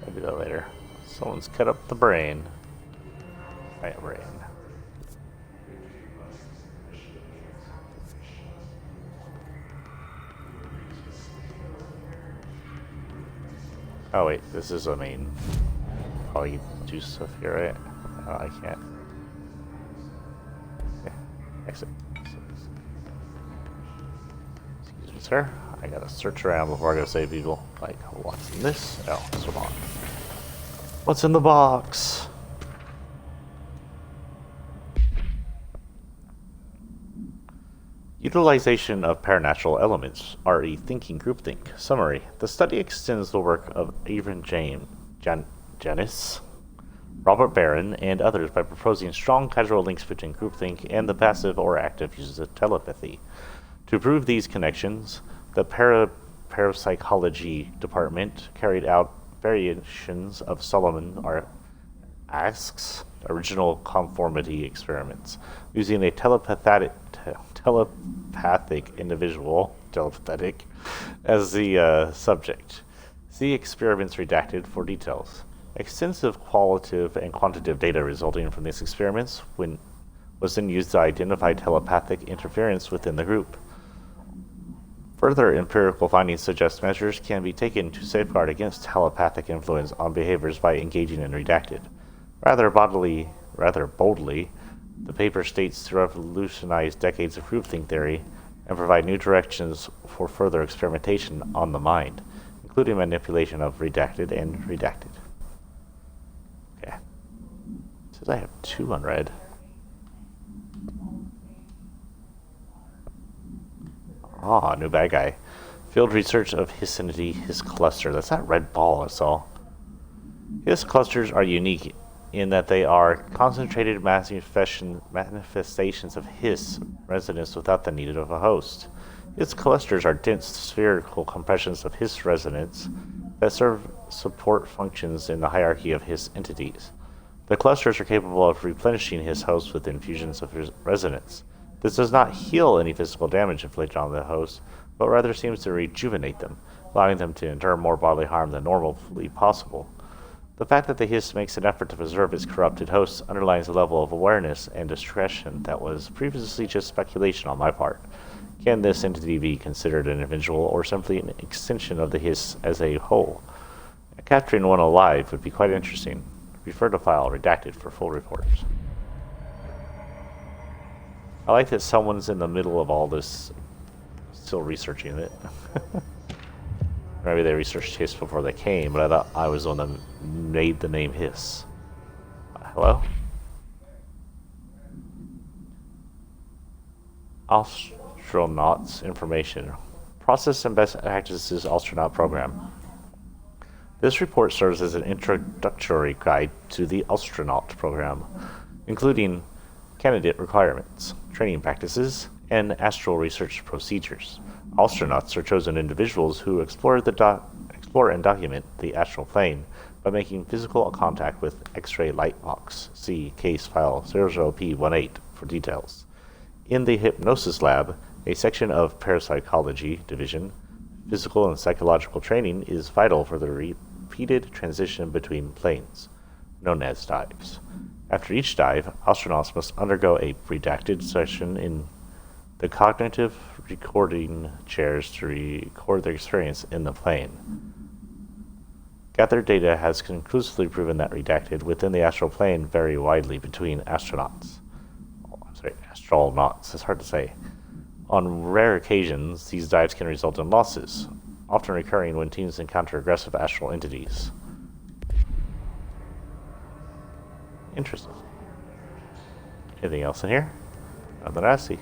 I'll do that later. Someone's cut up the brain. My brain. Oh wait, this is a main. Oh, you do stuff here, right? Oh, I can't. Yeah, exit. Excuse me, sir. I gotta search around before I go save people. Like, what's in this? Oh, it's a box. What's in the box? Utilization of paranatural elements, RE thinking groupthink. Summary. The study extends the work of Avon Janis, Robert Barron, and others by proposing strong causal links between groupthink and the passive or active uses of telepathy. To prove these connections, the parapsychology department carried out variations of Solomon Asch's original conformity experiments, using a telepathic individual, as the subject. See experiments redacted for details. Extensive qualitative and quantitative data resulting from these experiments was then used to identify telepathic interference within the group. Further empirical findings suggest measures can be taken to safeguard against telepathic influence on behaviors by engaging in redacted. Rather boldly, the paper states to revolutionize decades of groupthink theory and provide new directions for further experimentation on the mind, including manipulation of redacted and redacted. Okay. It says I have 2 unread. Ah, new bad guy. Field research of Hissinity Hiss cluster. That's that red ball I saw. Hiss clusters are unique in that they are concentrated manifestations of Hiss resonance without the need of a host. Hiss clusters are dense spherical compressions of Hiss resonance that serve support functions in the hierarchy of Hiss entities. The clusters are capable of replenishing Hiss hosts with infusions of resonance. This does not heal any physical damage inflicted on the host, but rather seems to rejuvenate them, allowing them to endure more bodily harm than normally possible. The fact that the Hiss makes an effort to preserve its corrupted hosts underlines a level of awareness and discretion that was previously just speculation on my part. Can this entity be considered an individual or simply an extension of the Hiss as a whole? Capturing one alive would be quite interesting. Refer to file redacted for full reports. I like that someone's in the middle of all this still researching it. Maybe they researched Hiss before they came, but I thought I was the one that made the name Hiss. Hello? Astronauts information. Process and best practices astronaut program. This report serves as an introductory guide to the astronaut program, including candidate requirements, training practices, and astral research procedures. Astronauts are chosen individuals who explore and document the astral plane by making physical contact with X-ray light box. See case file 00P18 for details. In the hypnosis lab, a section of parapsychology division, physical and psychological training is vital for the repeated transition between planes, known as dives. After each dive, astronauts must undergo a redacted session in the cognitive recording chairs to record their experience in the plane. Gathered data has conclusively proven that redacted within the astral plane vary widely between astronauts. Astronauts, it's hard to say. On rare occasions, these dives can result in losses, often recurring when teams encounter aggressive astral entities. Interesting. Anything else in here? Nothing I see.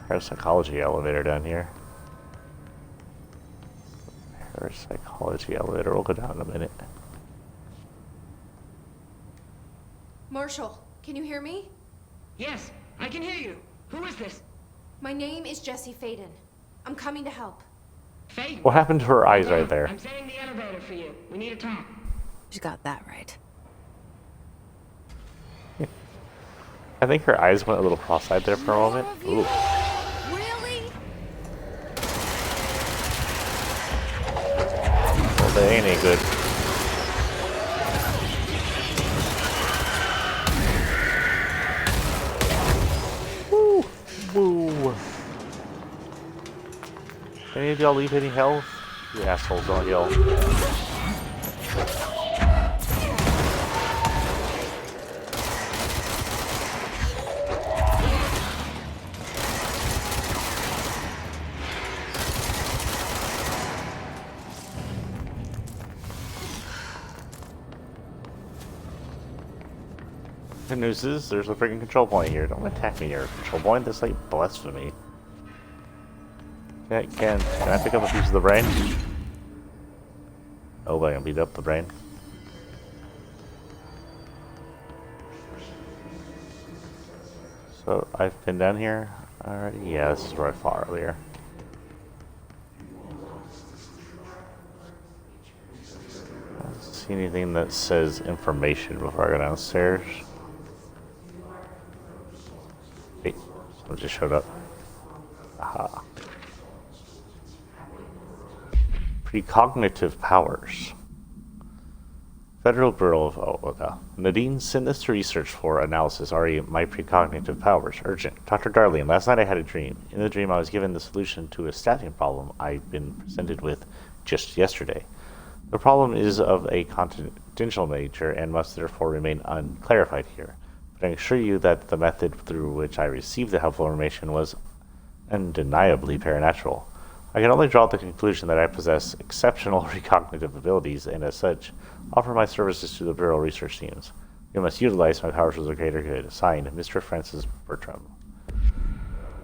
Parapsychology elevator down here. Parapsychology elevator. We'll go down in a minute. Marshall, can you hear me? Yes, I can hear you. Who is this? My name is Jesse Faden. I'm coming to help. Faye? What happened to her eyes right there? I'm setting the elevator for you. We need to talk. You got that right. I think her eyes went a little cross-eyed there for a moment. Ooh. Really? Well, they ain't any good. Woo! Woo! Any of y'all leave any health? You assholes don't heal. The news is there's a freaking control point here. Don't attack me near a control point. That's like blasphemy. Can I pick up a piece of the brain? Oh, but I can beat up the brain. So I've been down here already. Yeah, this is where I fought earlier. I don't see anything that says information before I go downstairs. Wait, someone just showed up. Aha. Precognitive powers. Federal Bureau of... Oh, okay. Nadine, send this to research for analysis. My precognitive powers. Urgent. Dr. Darlene, last night I had a dream. In the dream I was given the solution to a staffing problem I've been presented with just yesterday. The problem is of a confidential nature and must therefore remain unclarified here. But I assure you that the method through which I received the helpful information was undeniably paranatural. I can only draw the conclusion that I possess exceptional recognitive abilities and as such, offer my services to the Bureau research teams. You must utilize my powers for the greater good. Signed, Mr. Francis Bertram.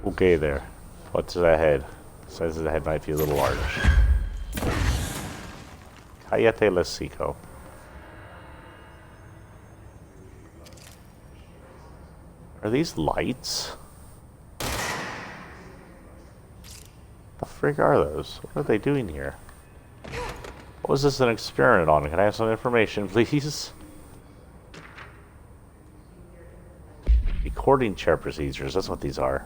Okay there. What's ahead? Says the head might be a little large. Cayete Lesico. Are these lights? The frig are those? What are they doing here? What was this an experiment on? Can I have some information, please? Recording chair procedures, that's what these are.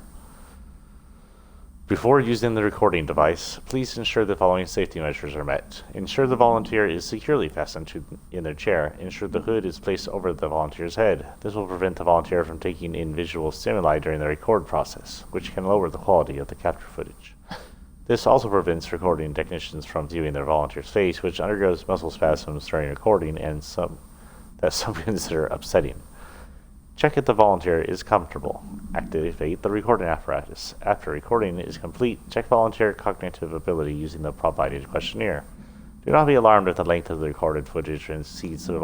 Before using the recording device, please ensure the following safety measures are met. Ensure the volunteer is securely fastened in their chair. Ensure the hood is placed over the volunteer's head. This will prevent the volunteer from taking in visual stimuli during the record process, which can lower the quality of the capture footage. This also prevents recording technicians from viewing their volunteer's face, which undergoes muscle spasms during recording and some consider upsetting. Check if the volunteer is comfortable. Activate the recording apparatus. After recording is complete, check volunteer cognitive ability using the provided questionnaire. Do not be alarmed if the length of the recorded footage exceeds the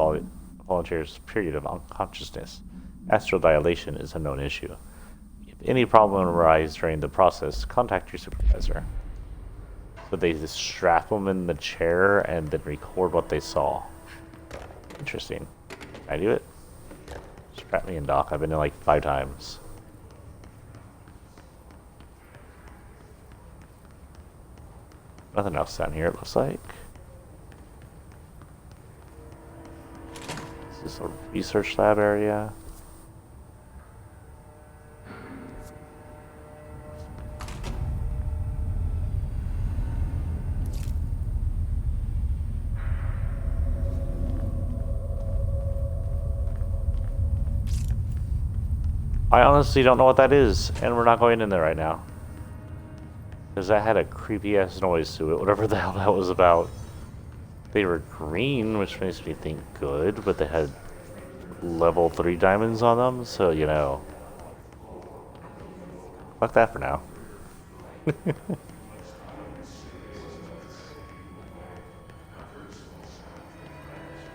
volunteer's period of unconsciousness. Astral dilation is a known issue. If any problem arises during the process, contact your supervisor. So they just strap them in the chair and then record what they saw. Interesting. Can I do it? Strap me in, Doc. I've been in like 5 times. Nothing else down here, it looks like. This is a research lab area. I honestly don't know what that is, and we're not going in there right now. Because that had a creepy ass noise to it, whatever the hell that was about. They were green, which makes me think good, but they had level 3 diamonds on them, so you know. Fuck that for now.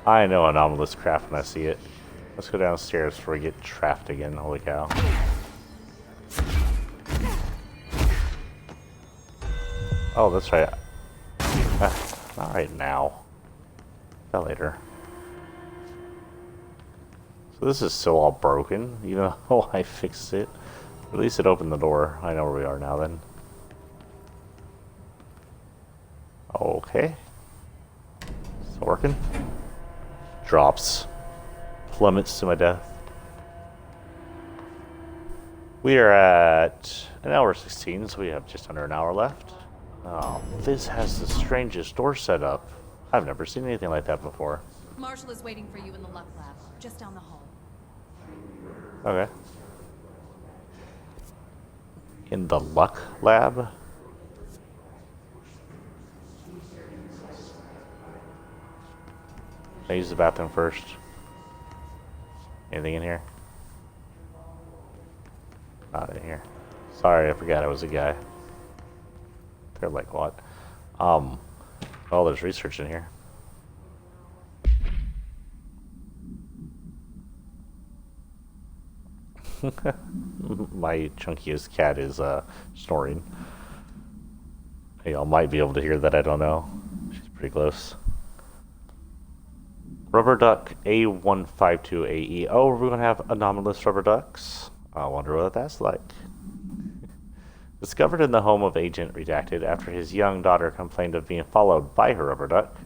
I know anomalous craft when I see it. Let's go downstairs before we get trapped again. Holy cow. Oh, that's right. Not right now. That later. So this is still all broken, even though I fixed it. At least it opened the door. I know where we are now then. Okay. Still working. Drops. Plummets to my death. We are at an hour 16, so we have just under an hour left. Oh, this has the strangest door setup. I've never seen anything like that before. Marshall is waiting for you in the Luck Lab, just down the hall. Okay. In the Luck Lab? I use the bathroom first. Anything in here? Not in here. Sorry, I forgot I was a guy. They're like, what? Oh, there's research in here. My chunkiest cat is snoring. Y'all might be able to hear that, I don't know. She's pretty close. Rubber duck A152AE. Oh, we're going to have anomalous rubber ducks. I wonder what that's like. Discovered in the home of Agent Redacted after his young daughter complained of being followed by her rubber duck.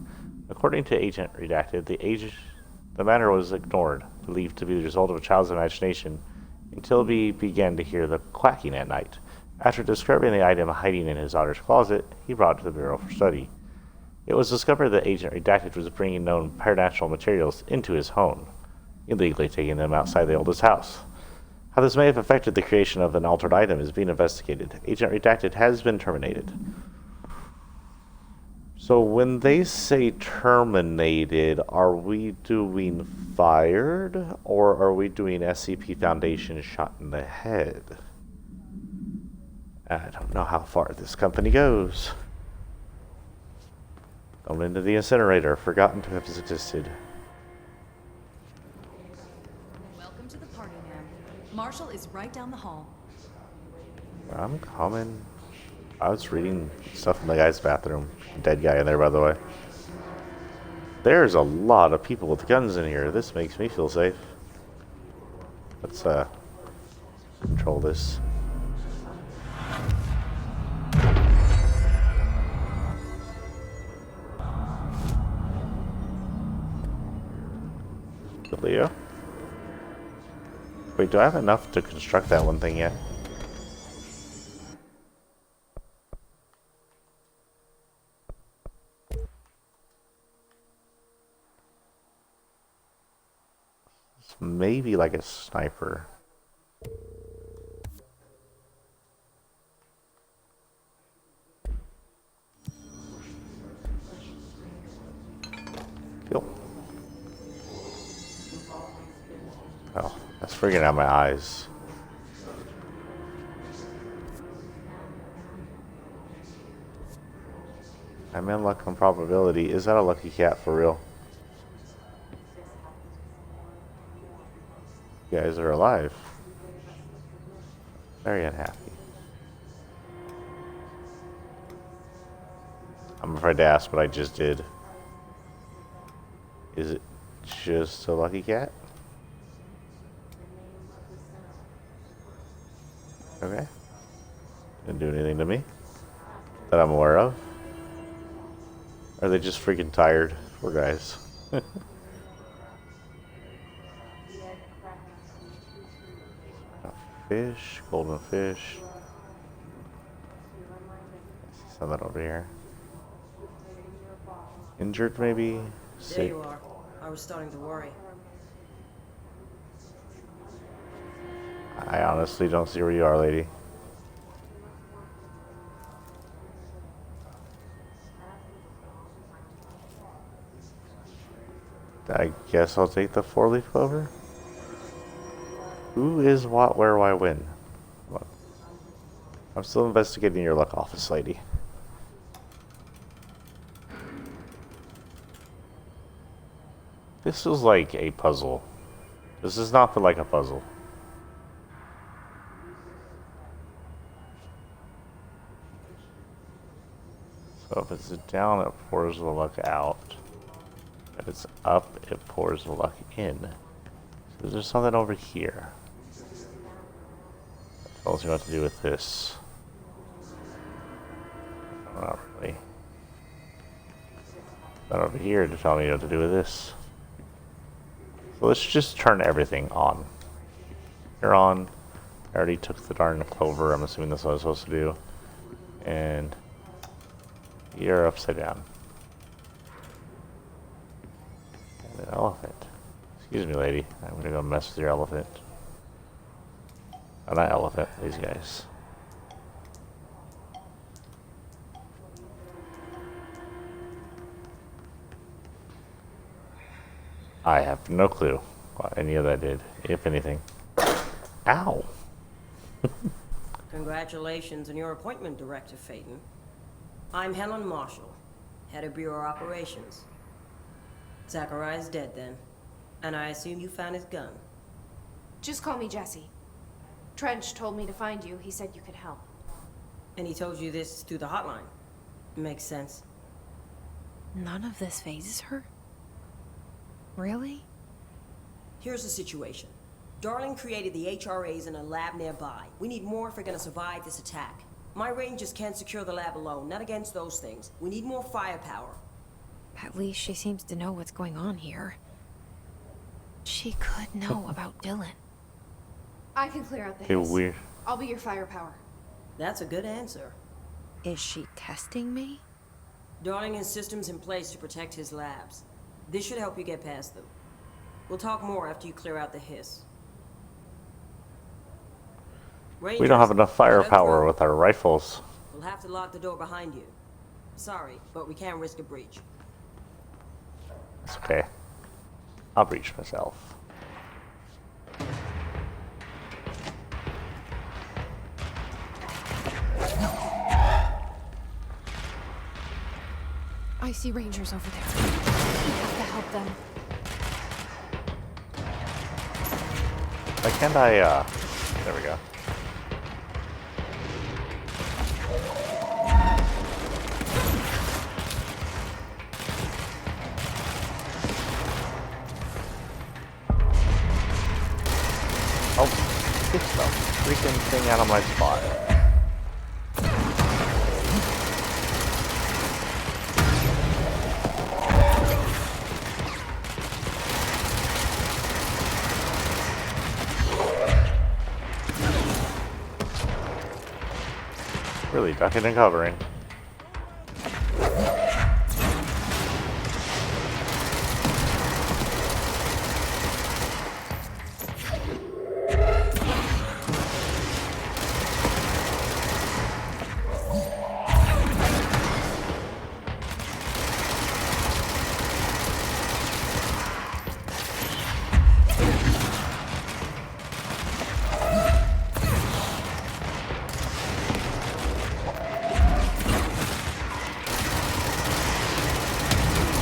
According to Agent Redacted, the matter was ignored, believed to be the result of a child's imagination, until he began to hear the quacking at night. After discovering the item hiding in his daughter's closet, he brought it to the Bureau for study. It was discovered that Agent Redacted was bringing known paranormal materials into his home, illegally taking them outside the oldest house. How this may have affected the creation of an altered item is being investigated. Agent Redacted has been terminated. So when they say terminated, are we doing fired, or are we doing SCP Foundation shot in the head? I don't know how far this company goes. Thrown into the incinerator, forgotten to have existed. Welcome to the party, man. Marshall is right down the hall. I'm coming. I was reading stuff in the guy's bathroom. Dead guy in there, by the way. There's a lot of people with guns in here. This makes me feel safe. Let's control this. Leo? Wait, do I have enough to construct that one thing yet? It's maybe like a sniper. Cool. Oh, that's freaking out my eyes. I'm in luck on probability. Is that a lucky cat for real? You guys are alive. Very unhappy. I'm afraid to ask what I just did. Is it just a lucky cat? Okay. Didn't do anything to me that I'm aware of. Are they just freaking tired? Poor guys. Fish, golden fish. Send that over here. Injured, maybe? There Sick. you are. I was starting to worry. I honestly don't see where you are, lady. I guess I'll take the 4-leaf clover. Who is what, where, why, when? What? I'm still investigating your luck office, lady. This is like a puzzle. This does not feel like a puzzle. So if it's down, it pours the luck out. If it's up, it pours the luck in. So there's something over here. That tells me what to do with this. Not really. Not over here to tell me what to do with this. So let's just turn everything on. You're on. I already took the darn clover. I'm assuming that's what I was supposed to do. And you're upside down. And an elephant. Excuse me, lady. I'm gonna go mess with your elephant. Oh, not elephant. These guys. I have no clue what any of that did, if anything. Ow! Congratulations on your appointment, Director Phaeton. I'm Helen Marshall, head of Bureau Operations. Zachariah's dead then, and I assume you found his gun. Just call me Jesse. Trench told me to find you. He said you could help. And he told you this through the hotline. Makes sense. None of this phases her? Really? Here's the situation. Darling created the HRAs in a lab nearby. We need more if we're gonna survive this attack. My rangers can't secure the lab alone, not against those things. We need more firepower. At least she seems to know what's going on here. She could know about Dylan. I can clear out the Hey, hiss. weird. I'll be your firepower. That's a good answer. Is she testing me? Darling has systems in place to protect his labs. This should help you get past them. We'll talk more after you clear out the hiss. We don't have enough firepower Rangers, with our rifles. we'll have to lock the door behind you. Sorry, but we can't risk a breach. It's okay. I'll breach myself. I see rangers over there. We have to help them. Why can't I, there we go. Oh, get the freaking thing out of my spot. Really ducking and covering.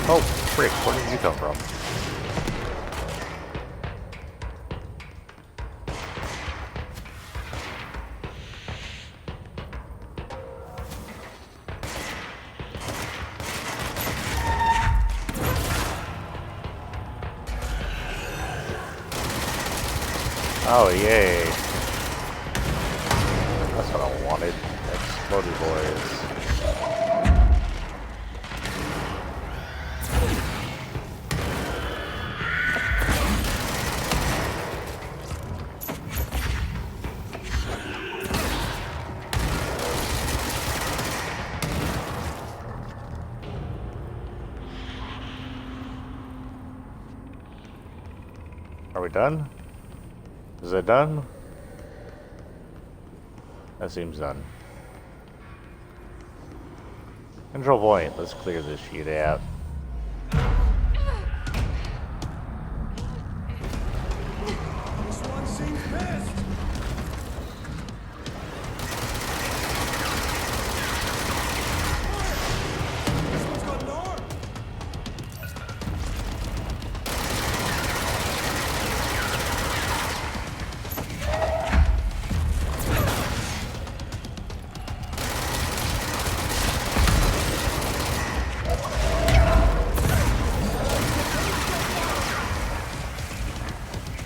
Oh, frick, where did you come from? Oh, yay. That's what I wanted. Explodey boys. Are we done? Is it done? That seems done. Control point. Let's clear this shit out. This one seems pissed. This one's got an arm.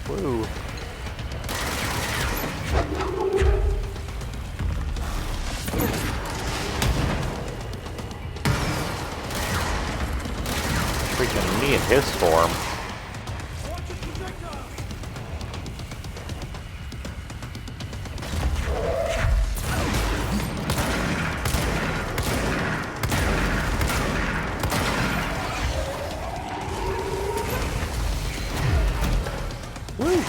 Woo. Freaking me in his form. Watch your projectile! Woo.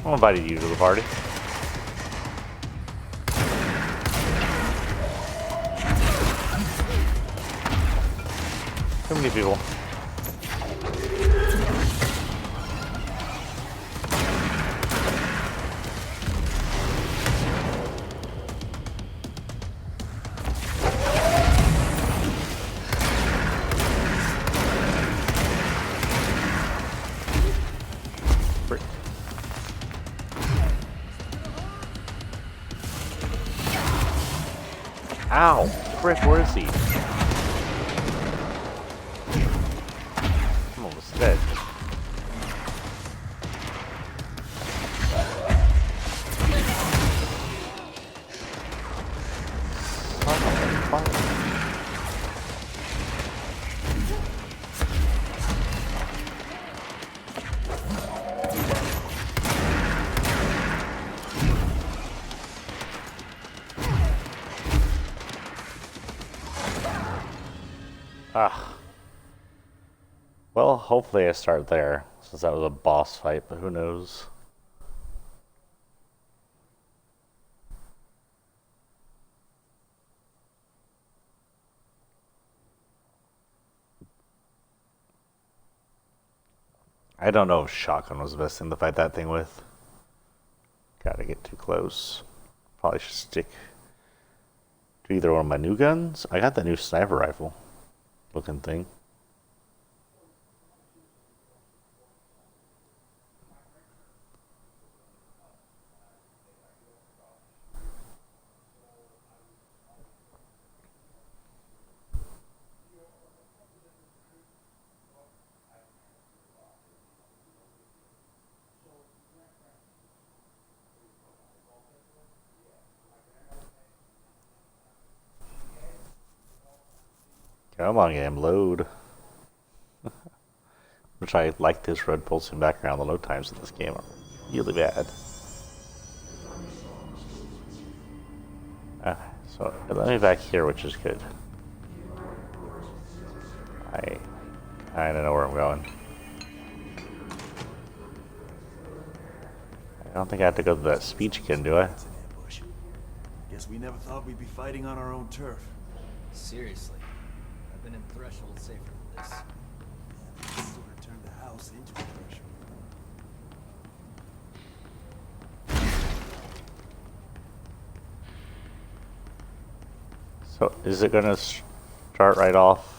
I invited you to the party. Too many people. Frick. Ow! Frick, where is he? I'm almost dead. Ah. Well, hopefully I start there, since that was a boss fight, but who knows. I don't know if shotgun was the best thing to fight that thing with. Gotta get too close. Probably should stick to either one of my new guns. I got that new sniper rifle looking thing. Come on, game, load. Which I like this red pulsing background. The load times in this game are really bad. So let me back here, which is good. I don't know where I'm going. I don't think I have to go to that speech again, do I? It's an ambush. Guess we never thought we'd be fighting on our own turf. Seriously, I've been in Threshold safer than this. Yeah, we sort of turned the house into a threshold. So is it gonna start right off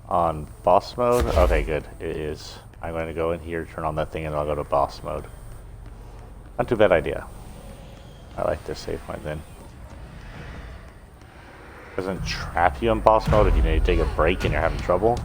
on boss mode? Okay, good. It is. I'm going to go in here, turn on that thing, and I'll go to boss mode. Not too bad idea. I like this save point then. Doesn't trap you in boss mode if you need to take a break and you're having trouble.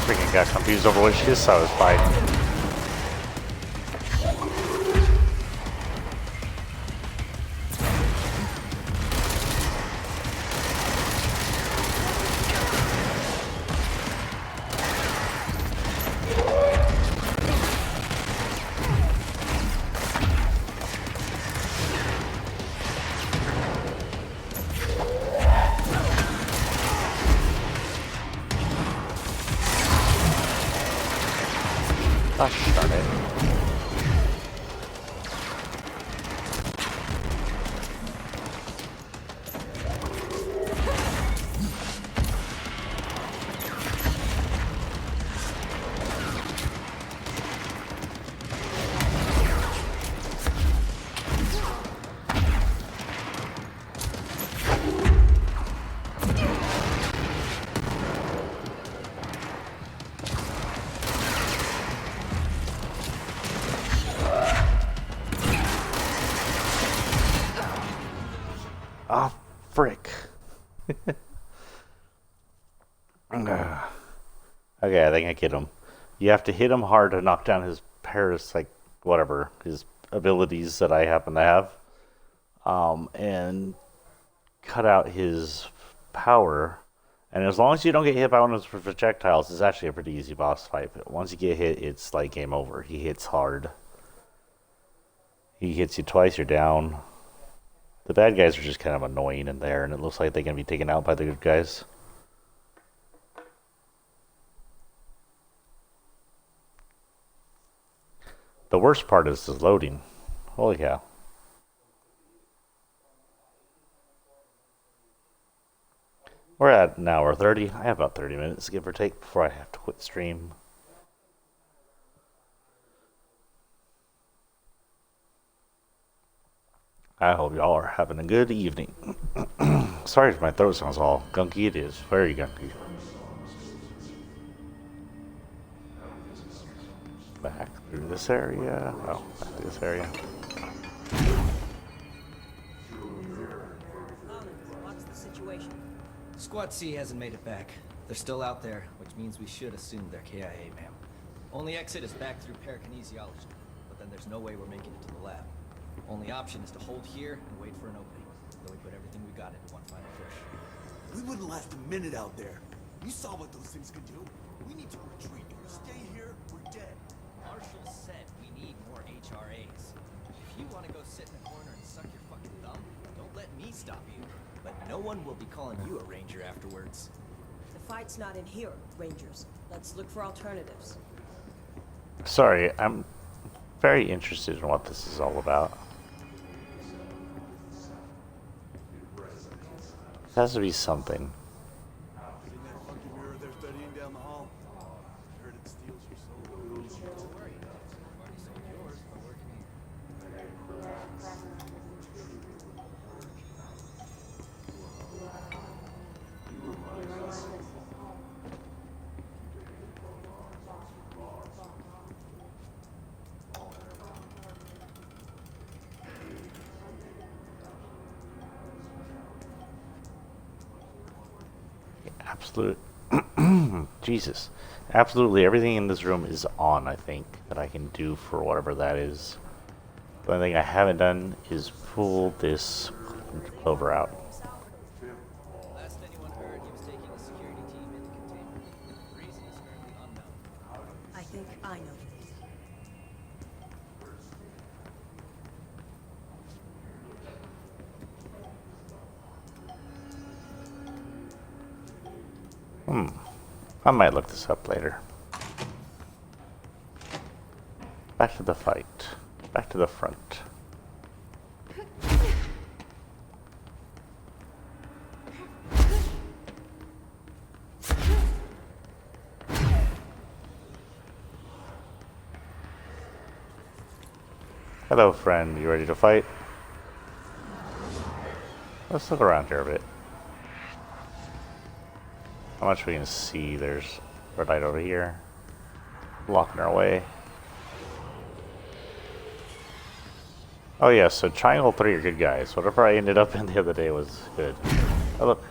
Freaking got confused over which his I was fighting. Gosh darn it. Ah, frick. Okay, I think I get him. You have to hit him hard to knock down his parasite, whatever, his abilities that I happen to have. And cut out his power. And as long as you don't get hit by one of his projectiles, it's actually a pretty easy boss fight. But once you get hit, it's like game over. He hits hard. He hits you twice, you're down. The bad guys are just kind of annoying in there, and it looks like they're going to be taken out by the good guys. The worst part is the loading. Holy cow. We're at an hour 30. I have about 30 minutes, give or take, before I have to quit stream. I hope y'all are having a good evening. Sorry if my throat sounds all gunky. It is very gunky. Back through this area. Oh, back through this area. What's the situation? Squad C hasn't made it back. They're still out there, which means we should assume they're KIA, ma'am. Only exit is back through parakinesiology, but then there's no way we're making it to the lab. Only option is to hold here and wait for an opening. Though we put everything we got into one final push. We wouldn't last a minute out there. You saw what those things could do. We need to retreat. If we stay here, we're dead. Marshall said we need more HRAs. If you want to go sit in a corner and suck your fucking thumb, don't let me stop you. But no one will be calling you a ranger afterwards. The fight's not in here, Rangers. Let's look for alternatives. Sorry, I'm very interested in what this is all about. It has to be something. In that funky mirror they're studying down the hall. I heard it steals your soul. Don't worry, I've already sold yours by working here. Absolute. Jesus. Absolutely everything in this room is on, I think, that I can do for whatever that is. The only thing I haven't done is pull this clover out. Last anyone heard, he was taking a security team into containment. The reason is currently unknown. I think I know. I might look this up later. Back to the fight. Back to the front. Hello, friend. You ready to fight? Let's look around here a bit. How much we can see? There's red light over here. Blocking our way. Oh yeah, so Triangle 3 are good guys. Whatever I ended up in the other day was good. Oh look.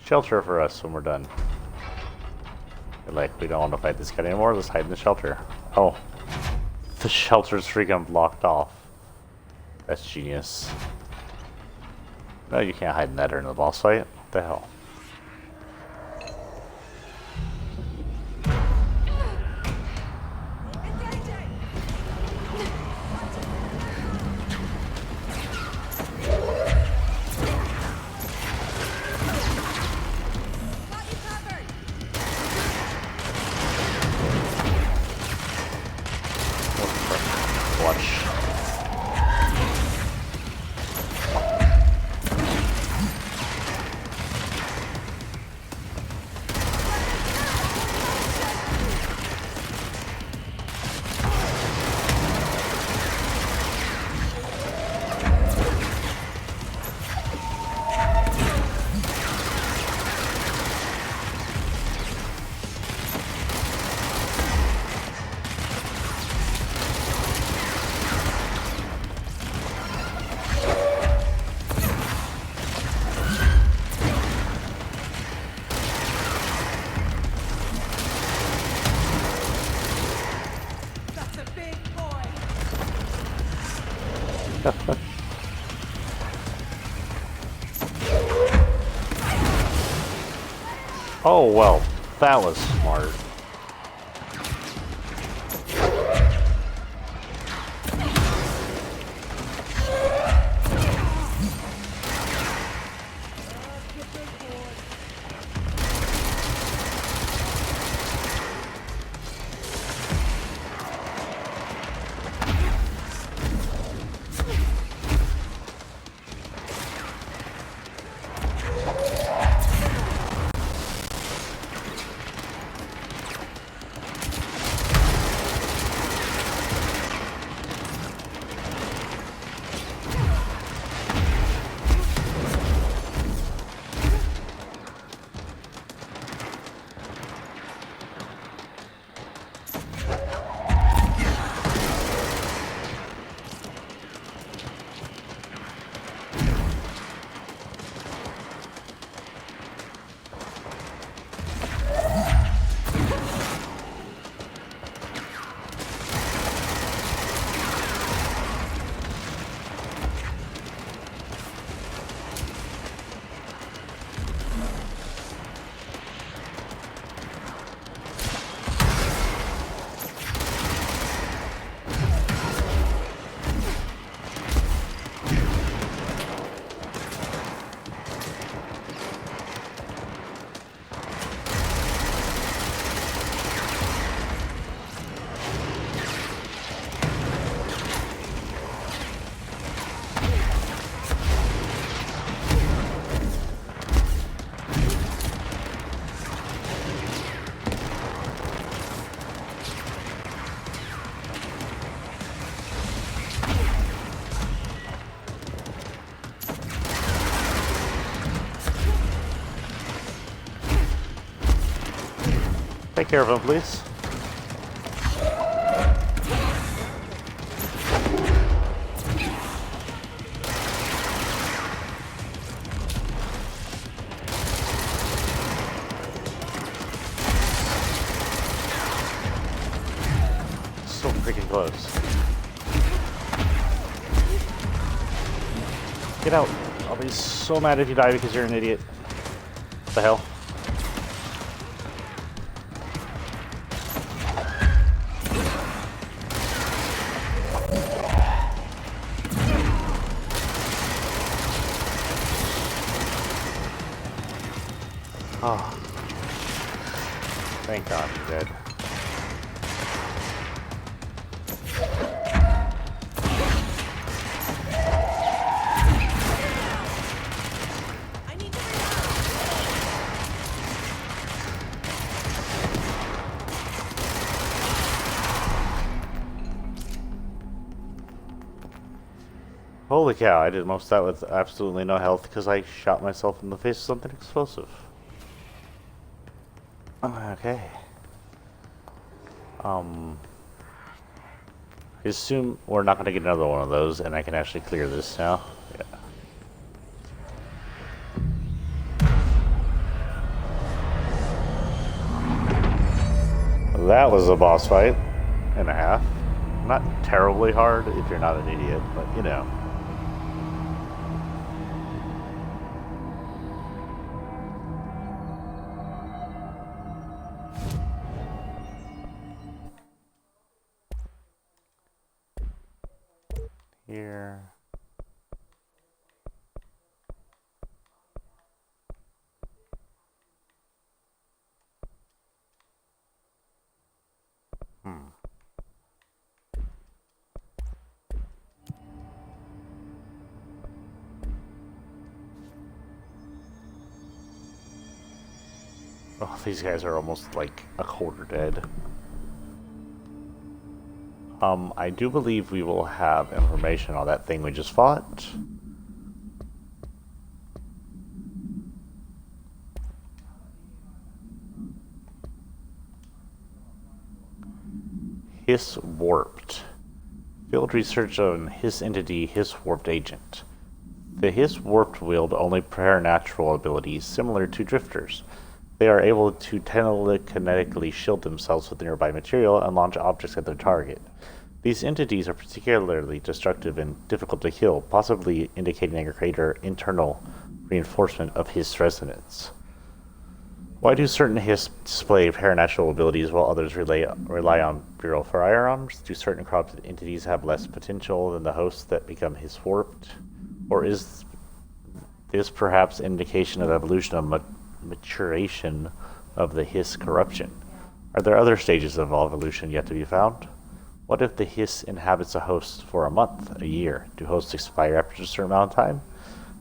Shelter for us when we're done. They're like, we don't want to fight this guy anymore, let's hide in the shelter. Oh. The shelter's freaking blocked off. That's genius. No, you can't hide in that during the boss fight. What the hell? Watch. Oh, well, that was smart. Take care of him, please. So freaking close. Get out. I'll be so mad if you die because you're an idiot. What the hell? Oh. Thank God you're dead. Holy cow, I did most of that with absolutely no health because I shot myself in the face with something explosive. Okay. I assume we're not going to get another one of those and I can actually clear this now. Yeah. that was a boss fight and a half. Not terribly hard if you're not an idiot, but you know. Here. Oh, these guys are almost like a quarter dead. I do believe we will have information on that thing we just fought. Hiss Warped. Field research on Hiss entity Hiss Warped agent. The Hiss Warped wield only paranatural abilities similar to drifters. They are able to telekinetically shield themselves with nearby material and launch objects at their target. These entities are particularly destructive and difficult to kill, possibly indicating a greater internal reinforcement of Hiss resonance. Why do certain Hiss display paranatural abilities while others rely on Bureau firearms? Do certain corrupted entities have less potential than the hosts that become Hiss warped? Or is this perhaps an indication of evolution of maturation of the Hiss corruption? Are there other stages of evolution yet to be found? What if the Hiss inhabits a host for a month, a year? Do hosts expire after a certain amount of time?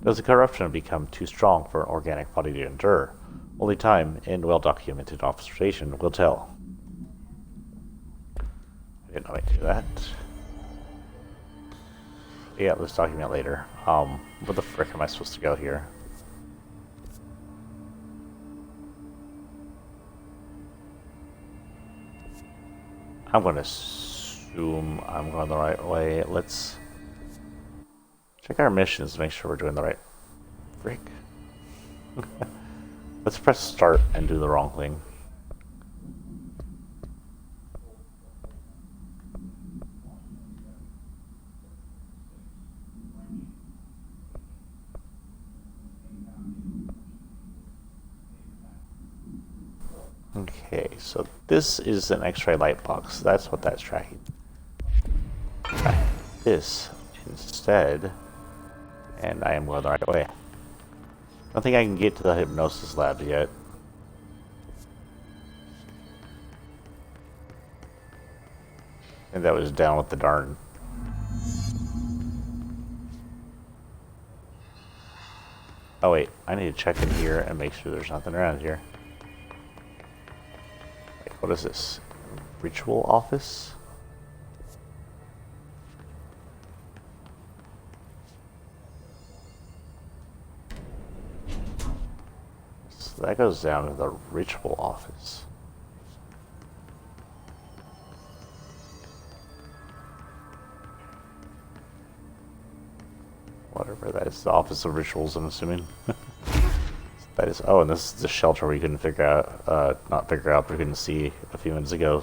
Does the corruption become too strong for an organic body to endure? Only time and well-documented observation will tell. I didn't know I could do that. Yeah, let's document later. Where the frick am I supposed to go here? I'm gonna assume I'm going the right way. Let's check our missions to make sure we're doing the right frick. Let's press start and do the wrong thing. Okay, so this is an X-ray light box. That's what that's tracking. Track this instead, and I am going the right way. I don't think I can get to the hypnosis lab yet. I think that was down with the darn. Oh wait, I need to check in here and make sure there's nothing around here. Wait, what is this? Ritual office? So that goes down to the ritual office. Whatever that is, the Office of Rituals, I'm assuming. That is, oh, and this is the shelter we couldn't figure out, not figure out, but we couldn't see a few minutes ago.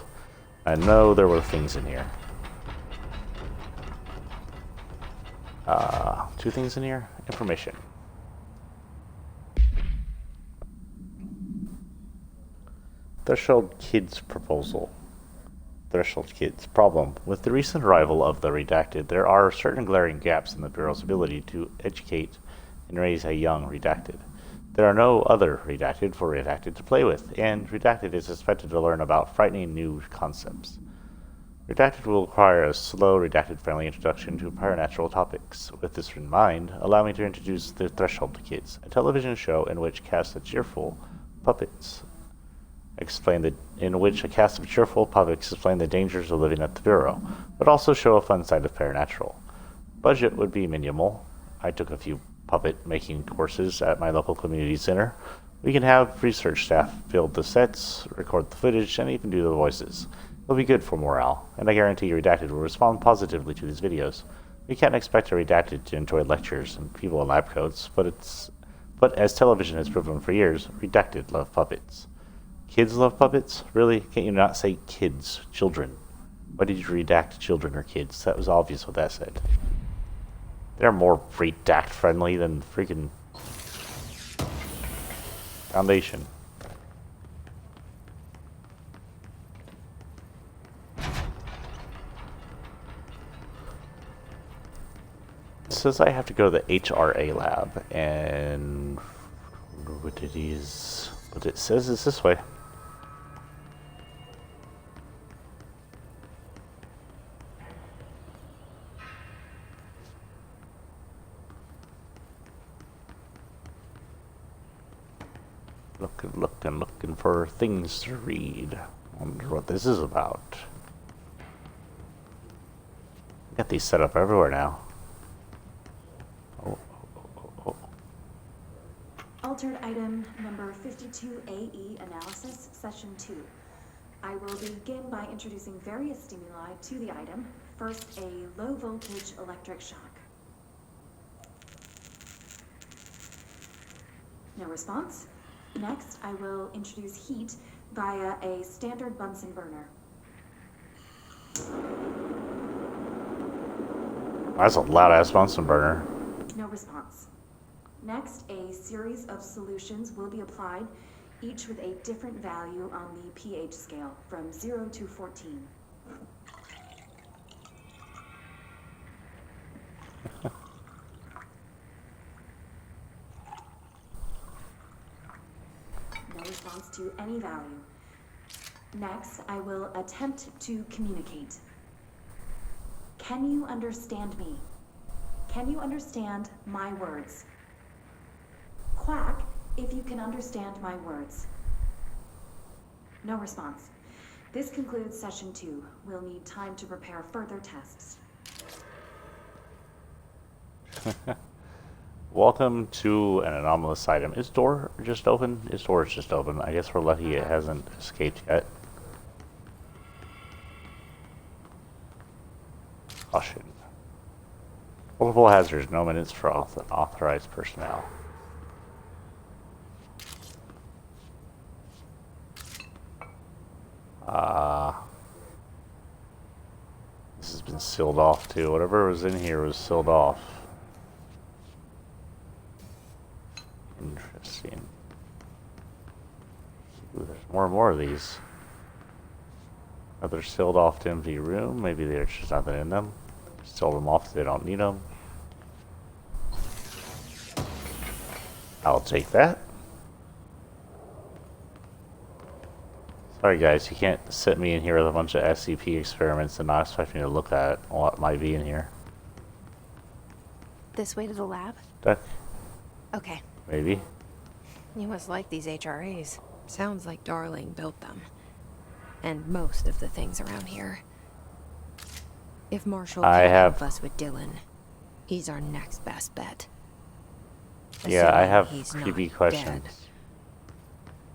I know there were things in here. Two things in here? Information. Threshold Kids proposal. Threshold Kids. Problem. With the recent arrival of the Redacted, there are certain glaring gaps in the Bureau's ability to educate and raise a young Redacted. There are no other Redacted for Redacted to play with, and Redacted is expected to learn about frightening new concepts. Redacted will require a slow, Redacted-friendly introduction to paranatural topics. With this in mind, allow me to introduce the Threshold Kids, a television show in which a cast of cheerful puppets explain the dangers of living at the Bureau, but also show a fun side of Paranatural. Budget would be minimal. I took a few puppet making courses at my local community center. We can have research staff build the sets, record the footage, and even do the voices. It'll be good for morale, and I guarantee Redacted will respond positively to these videos. We can't expect a Redacted to enjoy lectures and people in lab coats, but as television has proven for years, Redacted love puppets. Kids love puppets? Really? Can't you not say kids? Children. Why did you redact children or kids? That was obvious what that said. They're more redact friendly than freaking Foundation. It says I have to go to the HRA lab, and what it is, what it says is this way. Looking for things to read. Wonder what this is about. Got these set up everywhere now. Oh. Altered item number 52AE analysis, session 2. I will begin by introducing various stimuli to the item. First, a low voltage electric shock. No response. Next, I will introduce heat via a standard Bunsen burner. That's a loud-ass Bunsen burner. No response. Next, a series of solutions will be applied, each with a different value on the pH scale, from 0 to 14. No response to any value. Next, I will attempt to communicate. Can you understand me? Can you understand my words? Quack if you can understand my words. No response. This concludes session 2. We'll need time to prepare further tests. Welcome to an anomalous item. Is door just open? His door is just open. I guess we're lucky it hasn't escaped yet. Caution. Multiple hazards, no minutes for authorized personnel. This has been sealed off too. Whatever was in here was sealed off. Interesting. Ooh, there's more and more of these. Another sealed off to empty room. Maybe there's just nothing in them. Seal them off so they don't need them. I'll take that. Sorry guys, you can't sit me in here with a bunch of SCP experiments and not expect me to look at what might be in here. This way to the lab? Duck? Okay. Maybe. You must like these HRAs. Sounds like Darling built them. And most of the things around here. If Marshall can't help us with Dylan, he's our next best bet. Yeah, I have he's creepy not questions. dead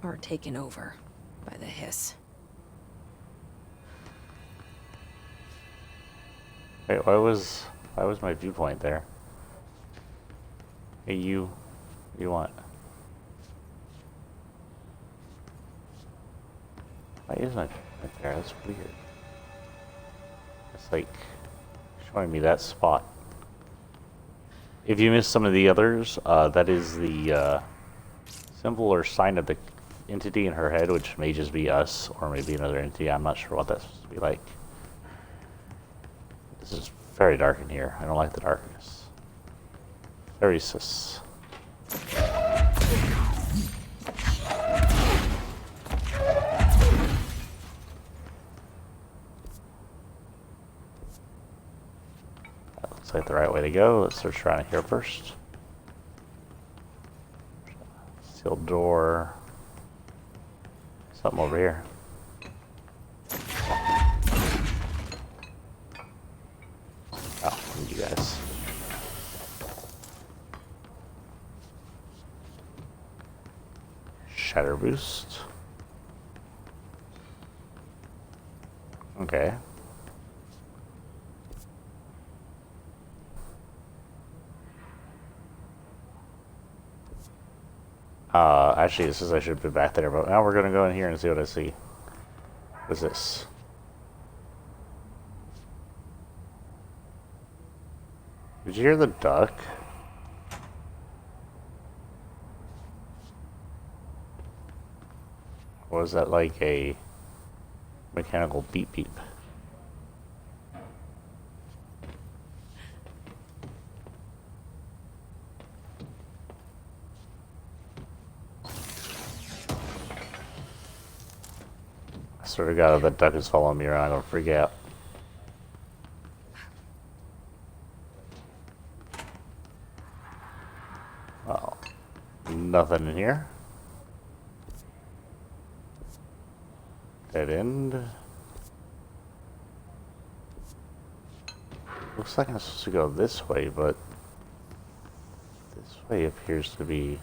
or taken over by the hiss. Wait, why was my viewpoint there? Hey, you. What do you want? Why is my viewpoint there? That's weird. It's like showing me that spot. If you missed some of the others, that is the symbol or sign of the entity in her head, which may just be us, or maybe another entity. I'm not sure what that's supposed to be like. This is very dark in here. I don't like the darkness. Very sus. That looks like the right way to go. Let's search around here first. Sealed door. Something over here. Oh, you guys. Shatter boost. Okay. Actually, it says I should be back there, but now we're gonna go in here and see what I see. What is this? Did you hear the duck? Or was that like a mechanical beep beep? I swear to God, if that duck is following me around, I'm gonna freak out. Oh, nothing in here. Dead end. Looks like I'm supposed to go this way, but this way appears to be...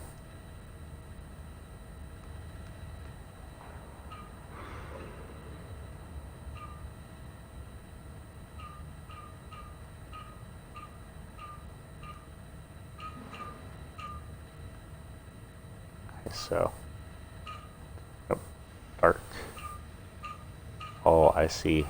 Okay, so... Nope. Dark. Oh, I see.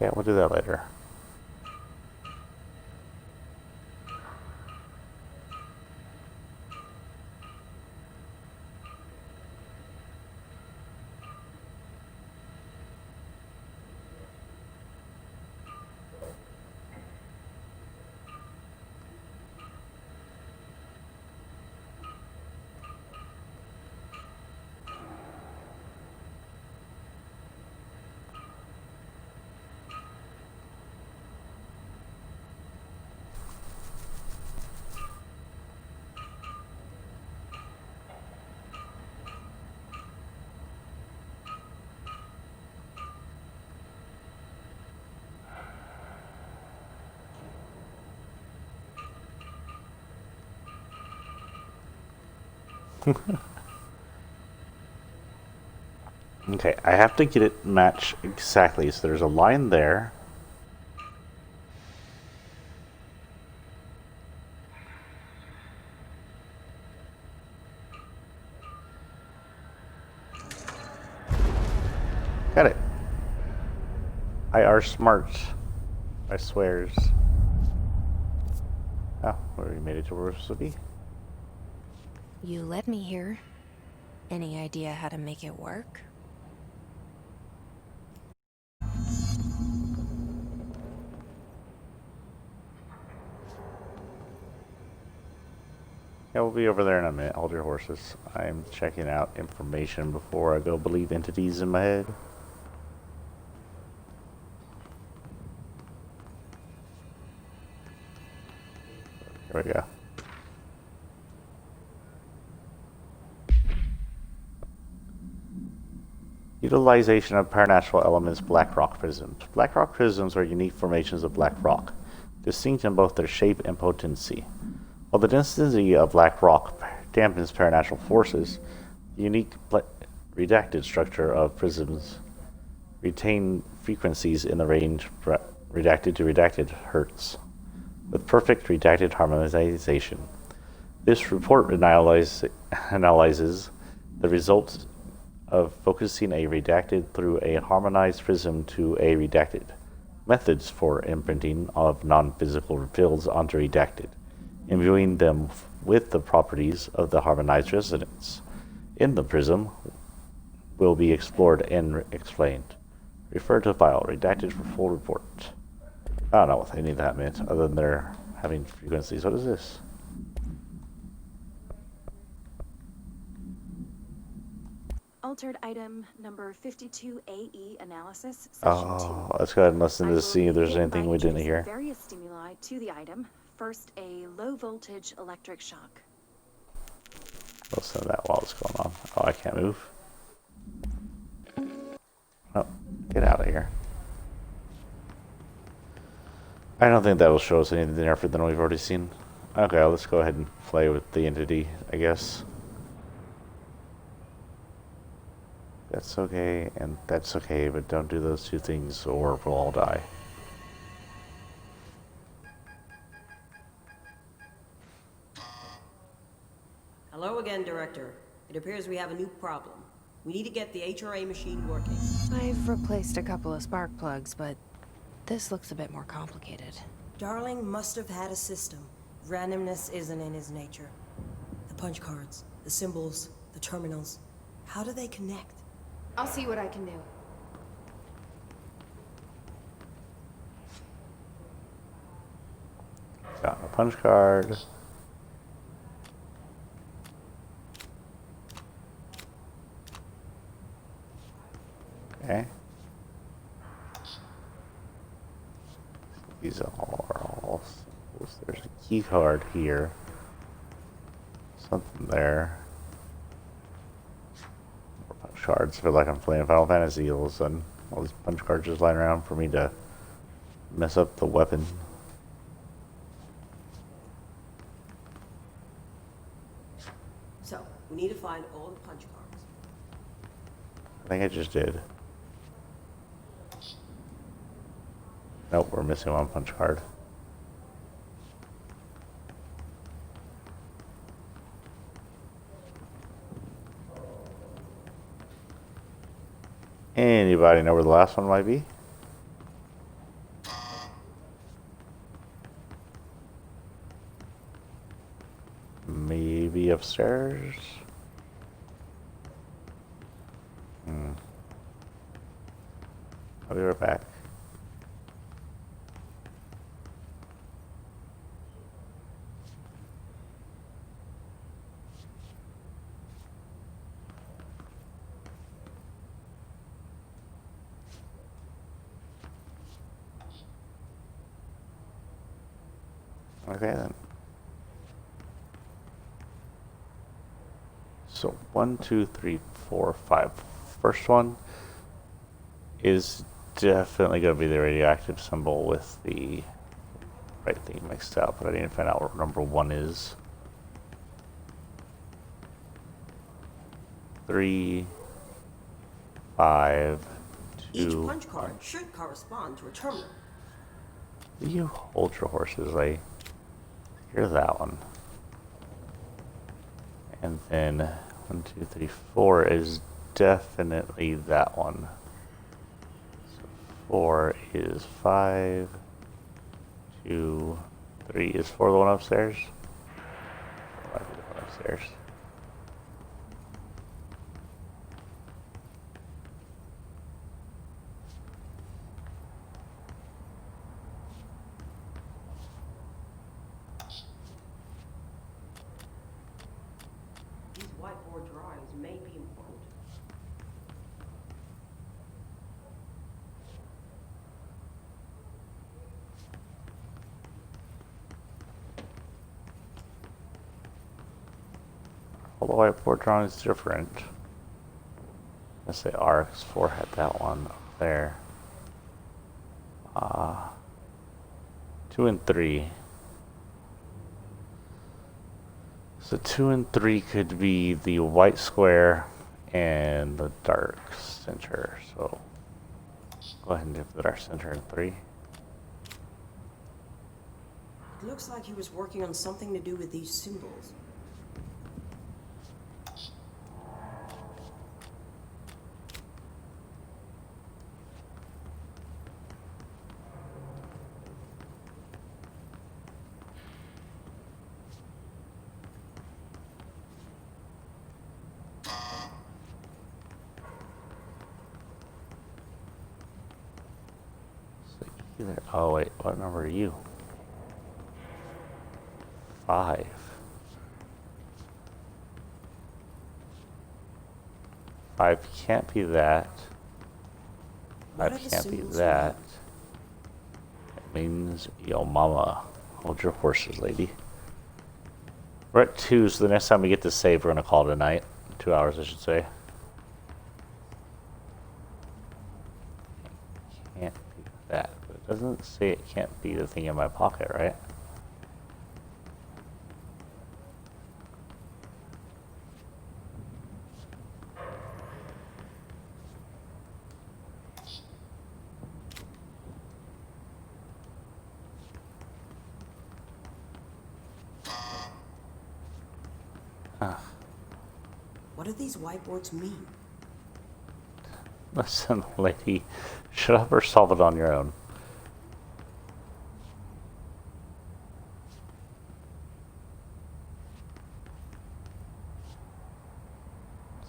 Okay, we'll do that later. Okay, I have to get it match exactly. So there's a line there. Got it. I are smart. I swears. Oh, we made it to where we're supposed to be. You led me here. Any idea how to make it work? Yeah, we'll be over there in a minute. Hold your horses. I'm checking out information before I go believe entities in my head. There we go. Utilization of paranatural elements, black rock prisms. Black rock prisms are unique formations of black rock, distinct in both their shape and potency. While the density of black rock dampens paranatural forces, the unique redacted structure of prisms retain frequencies in the range redacted to redacted hertz, with perfect redacted harmonization. This report analyzes the results of focusing a redacted through a harmonized prism to a redacted, methods for imprinting of non-physical fields onto redacted, imbuing them with the properties of the harmonized resonance in the prism will be explored and explained. Refer to file redacted for full report. I don't know what any of that meant other than they're having frequencies. What is this? Altered item number 52AE analysis. Oh, let's go ahead and listen to see if there's anything we didn't hear. Various stimuli to the item. First, a low voltage electric shock. Listen to that while it's going on. Oh, I can't move. Oh, get out of here. I don't think that will show us anything different than we've already seen. Okay, let's go ahead and play with the entity, I guess. That's okay, and that's okay, but don't do those two things or we'll all die. Hello again, Director. It appears we have a new problem. We need to get the HRA machine working. I've replaced a couple of spark plugs, but this looks a bit more complicated. Darling must have had a system. Randomness isn't in his nature. The punch cards, the symbols, the terminals. How do they connect? I'll see what I can do. Got a punch card. Okay. These are all symbols. There's a key card here. Something there. More punch cards. I feel like I'm playing Final Fantasy all of a sudden. All these punch cards just lying around for me to mess up the weapon. So, we need to find all the punch cards. I think I just did. Nope, we're missing one punch card. Anybody know where the last one might be? Maybe upstairs? I'll be right back. Okay then. So 1, 2, 3, 4, 5. First one is definitely going to be the radioactive symbol with the right thing mixed up, but I need to find out what number 1 is. 3, 5, 2. Each punch card should correspond to a terminal. You hold your horses, lady. Here's that one. And then 1, 2, 3, 4 is definitely that one. So 4 is 5. 2, 3 is 4 the one upstairs. Might be the one upstairs. These whiteboard drawings may be important. All the whiteboard drawing is different. Let's say RX4 had that one up there. 2 and 3. So 2 and 3 could be the white square and the dark center. So go ahead and do the dark center in 3. It looks like he was working on something to do with these symbols. Oh wait, what number are you? 5. 5 can't be that. 5 can't be that. It means yo mama. Hold your horses, lady. We're at 2, so the next time we get to save, we're going to call it a night. 2 hours, I should say. Can't be that. But it doesn't say it can't be the thing in my pocket, right? What do these whiteboards mean? Listen, lady, shut up or solve it on your own.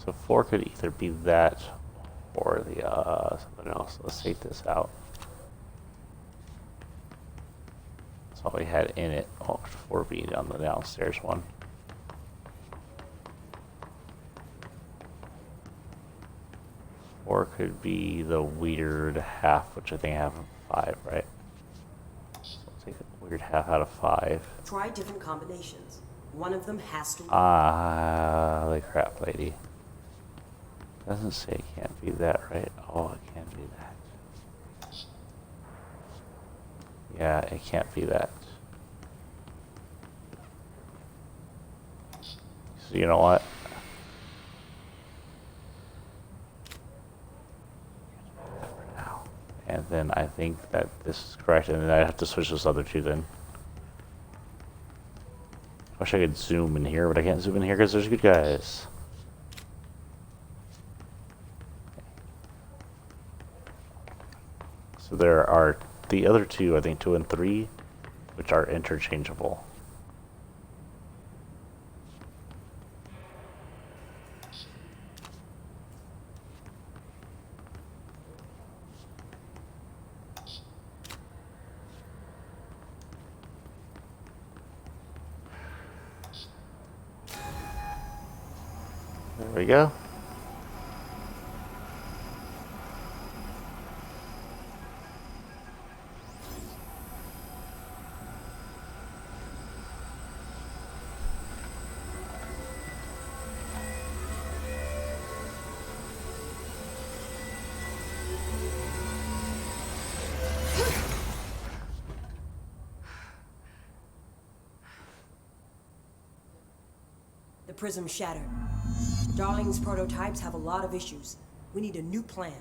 So 4 could either be that or the something else. Let's take this out. That's all we had in it. Oh, 4 being on the downstairs one. Or could be the weird half, which I think I have 5, right? So I'll take a weird half out of 5. Try different combinations. One of them has to. The crap lady. Doesn't say it can't be that, right? Oh, it can't be that. Yeah, it can't be that. So you know what? And then I think that this is correct, and then I have to switch those other 2 then. I wish I could zoom in here, but I can't zoom in here because there's good guys. So there are the other 2, I think 2 and 3, which are interchangeable. There we go. The prism shattered. Darling's prototypes have a lot of issues. We need a new plan.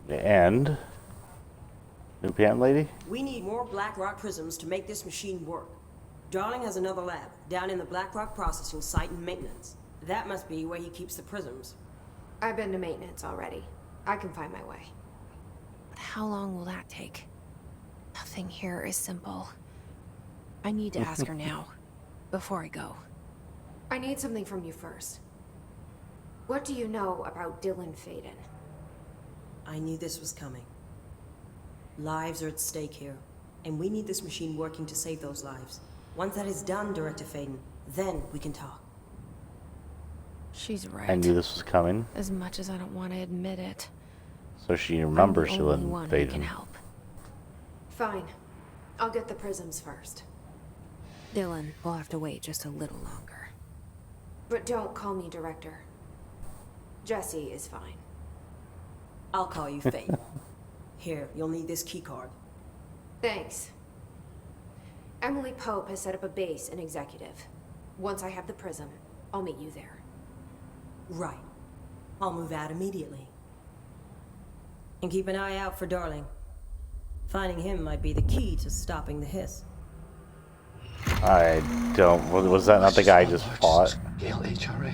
And new pan lady? We need more Blackrock prisms to make this machine work. Darling has another lab down in the Blackrock processing site and maintenance. That must be where he keeps the prisms. I've been to maintenance already. I can find my way. But how long will that take? Nothing here is simple. I need to ask her now, before I go. I need something from you first. What do you know about Dylan Faden? I knew this was coming. Lives are at stake here, and we need this machine working to save those lives. Once that is done, Director Faden, then we can talk. She's right. I knew this was coming. As much as I don't want to admit it. So she remembers I'm the only Dylan one who can Faden. help. Fine. I'll get the prisms first. Dylan will have to wait just a little longer. But don't call me Director. Jesse is fine. I'll call you Faden. Here, you'll need this keycard. Thanks. Emily Pope has set up a base in Executive. Once I have the prism, I'll meet you there. Right. I'll move out immediately. And keep an eye out for Darling. Finding him might be the key to stopping the hiss. I don't. Was that not the guy I just fought? Gale HRA.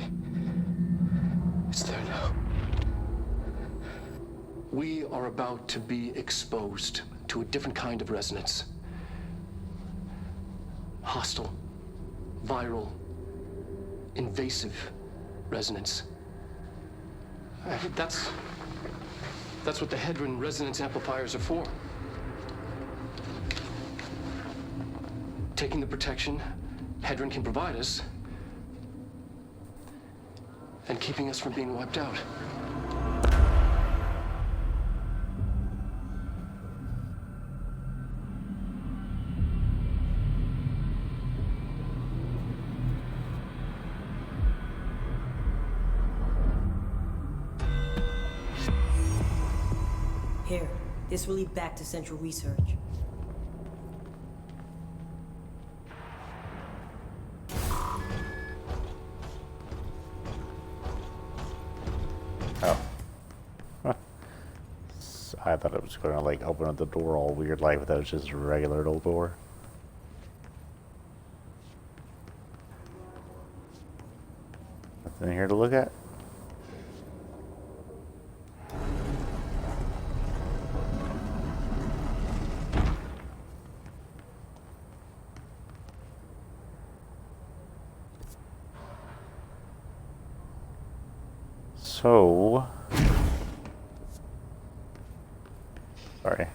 It's there now. We are about to be exposed to a different kind of resonance. Hostile, viral, invasive resonance. That's what the Hedron resonance amplifiers are for. Taking the protection Hedron can provide us and keeping us from being wiped out. Here, this will lead back to Central Research. Oh. I thought it was going to like open up the door all weird like, but that was just a regular old door. Nothing here to look at. So, sorry.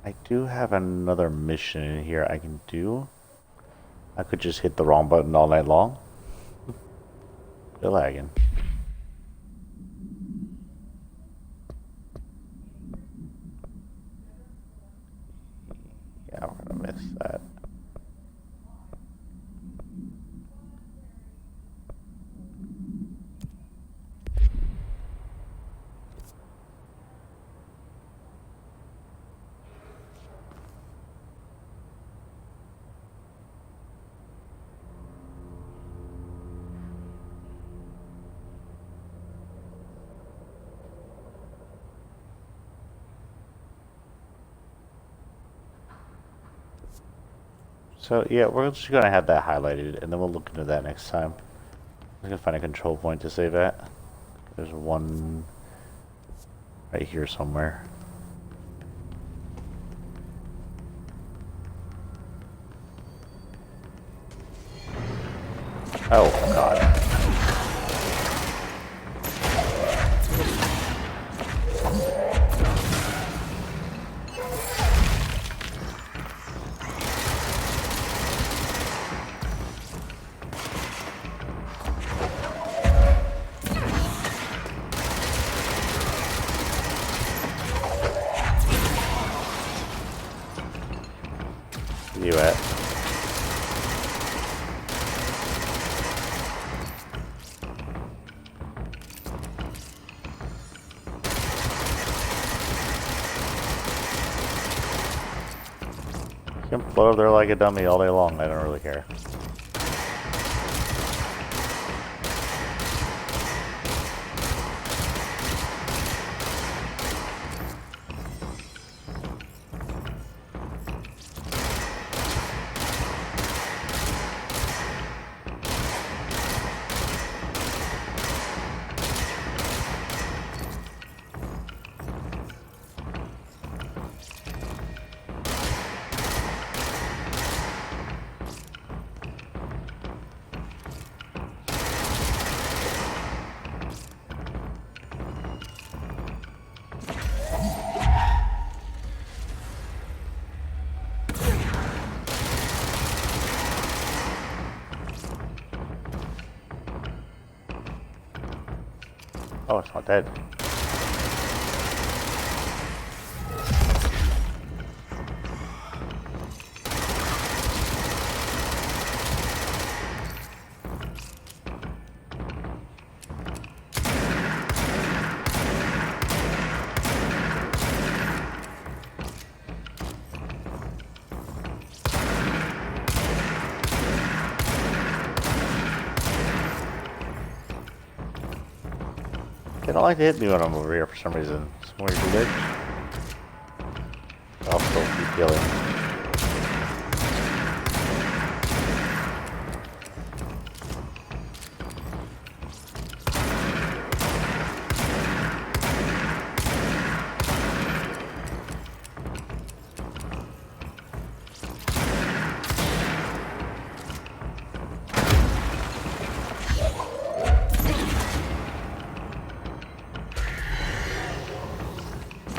I do have another mission in here I can do. I could just hit the wrong button all night long. Still lagging. Yeah, we're gonna miss that. So yeah, we're just gonna have that highlighted, and then we'll look into that next time. I'm gonna find a control point to save at. There's one right here somewhere. Oh God. You at? You can float over there like a dummy all day long. I don't really care. Oh, it's not dead. They don't like to hit me when I'm over here for some reason. It's weird glitch. I'll still keep killing.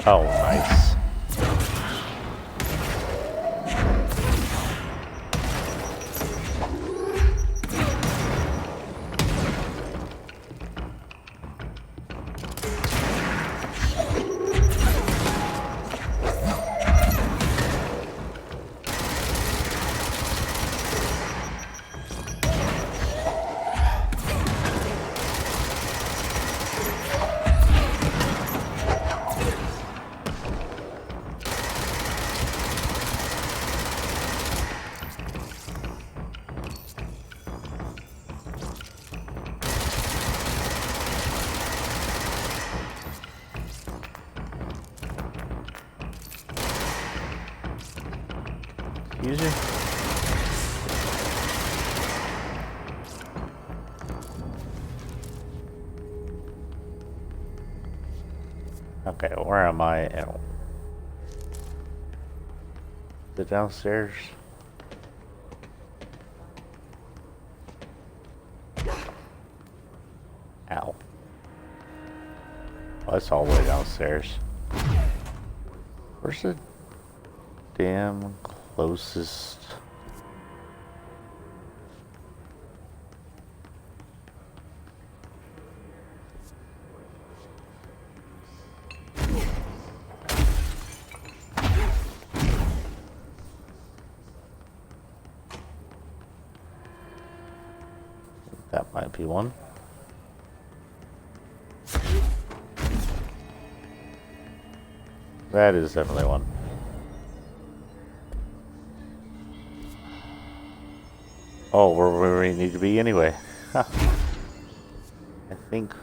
Oh, nice. Easy. Okay, where am I? The downstairs. Ow. Oh, that's all the way downstairs. Where's the damn closest? That might be one. That is definitely one. Oh, we're where we need to be anyway. I think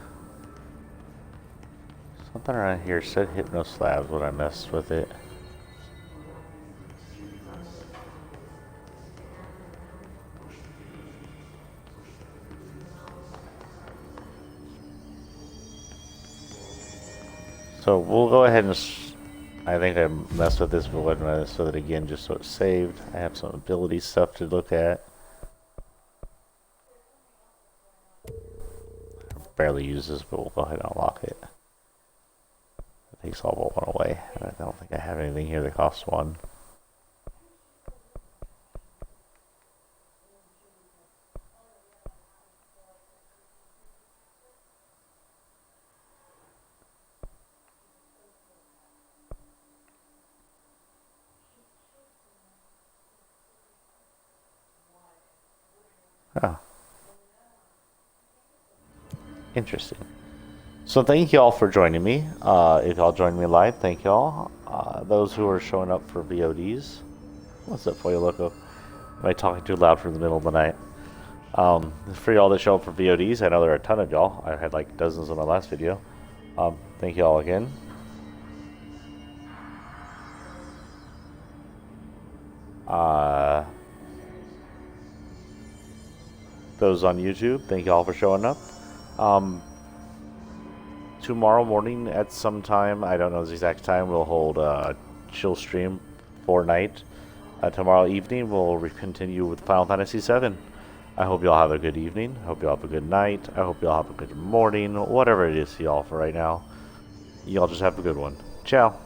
something around here said Hypno Slabs when I messed with it. So we'll go ahead and I think I messed with this one so that again, just so it's saved. I have some ability stuff to look at. I barely use this, but we'll go ahead and unlock it. It takes all but one away. And I don't think I have anything here that costs one. Oh. Interesting. So thank you all for joining me. If y'all joined me live, thank y'all. Those who are showing up for VODs, what's up for you, Loco? Am I talking too loud for the middle of the night? For y'all that show up for VODs, I know there are a ton of y'all. I had like dozens in my last video. Thank y'all again. Those on YouTube, thank y'all for showing up. Tomorrow morning at some time, I don't know the exact time, we'll hold a chill stream for night. Tomorrow evening, we'll continue with Final Fantasy VII. I hope y'all have a good evening. I hope y'all have a good night. I hope y'all have a good morning. Whatever it is to y'all for right now. Y'all just have a good one. Ciao.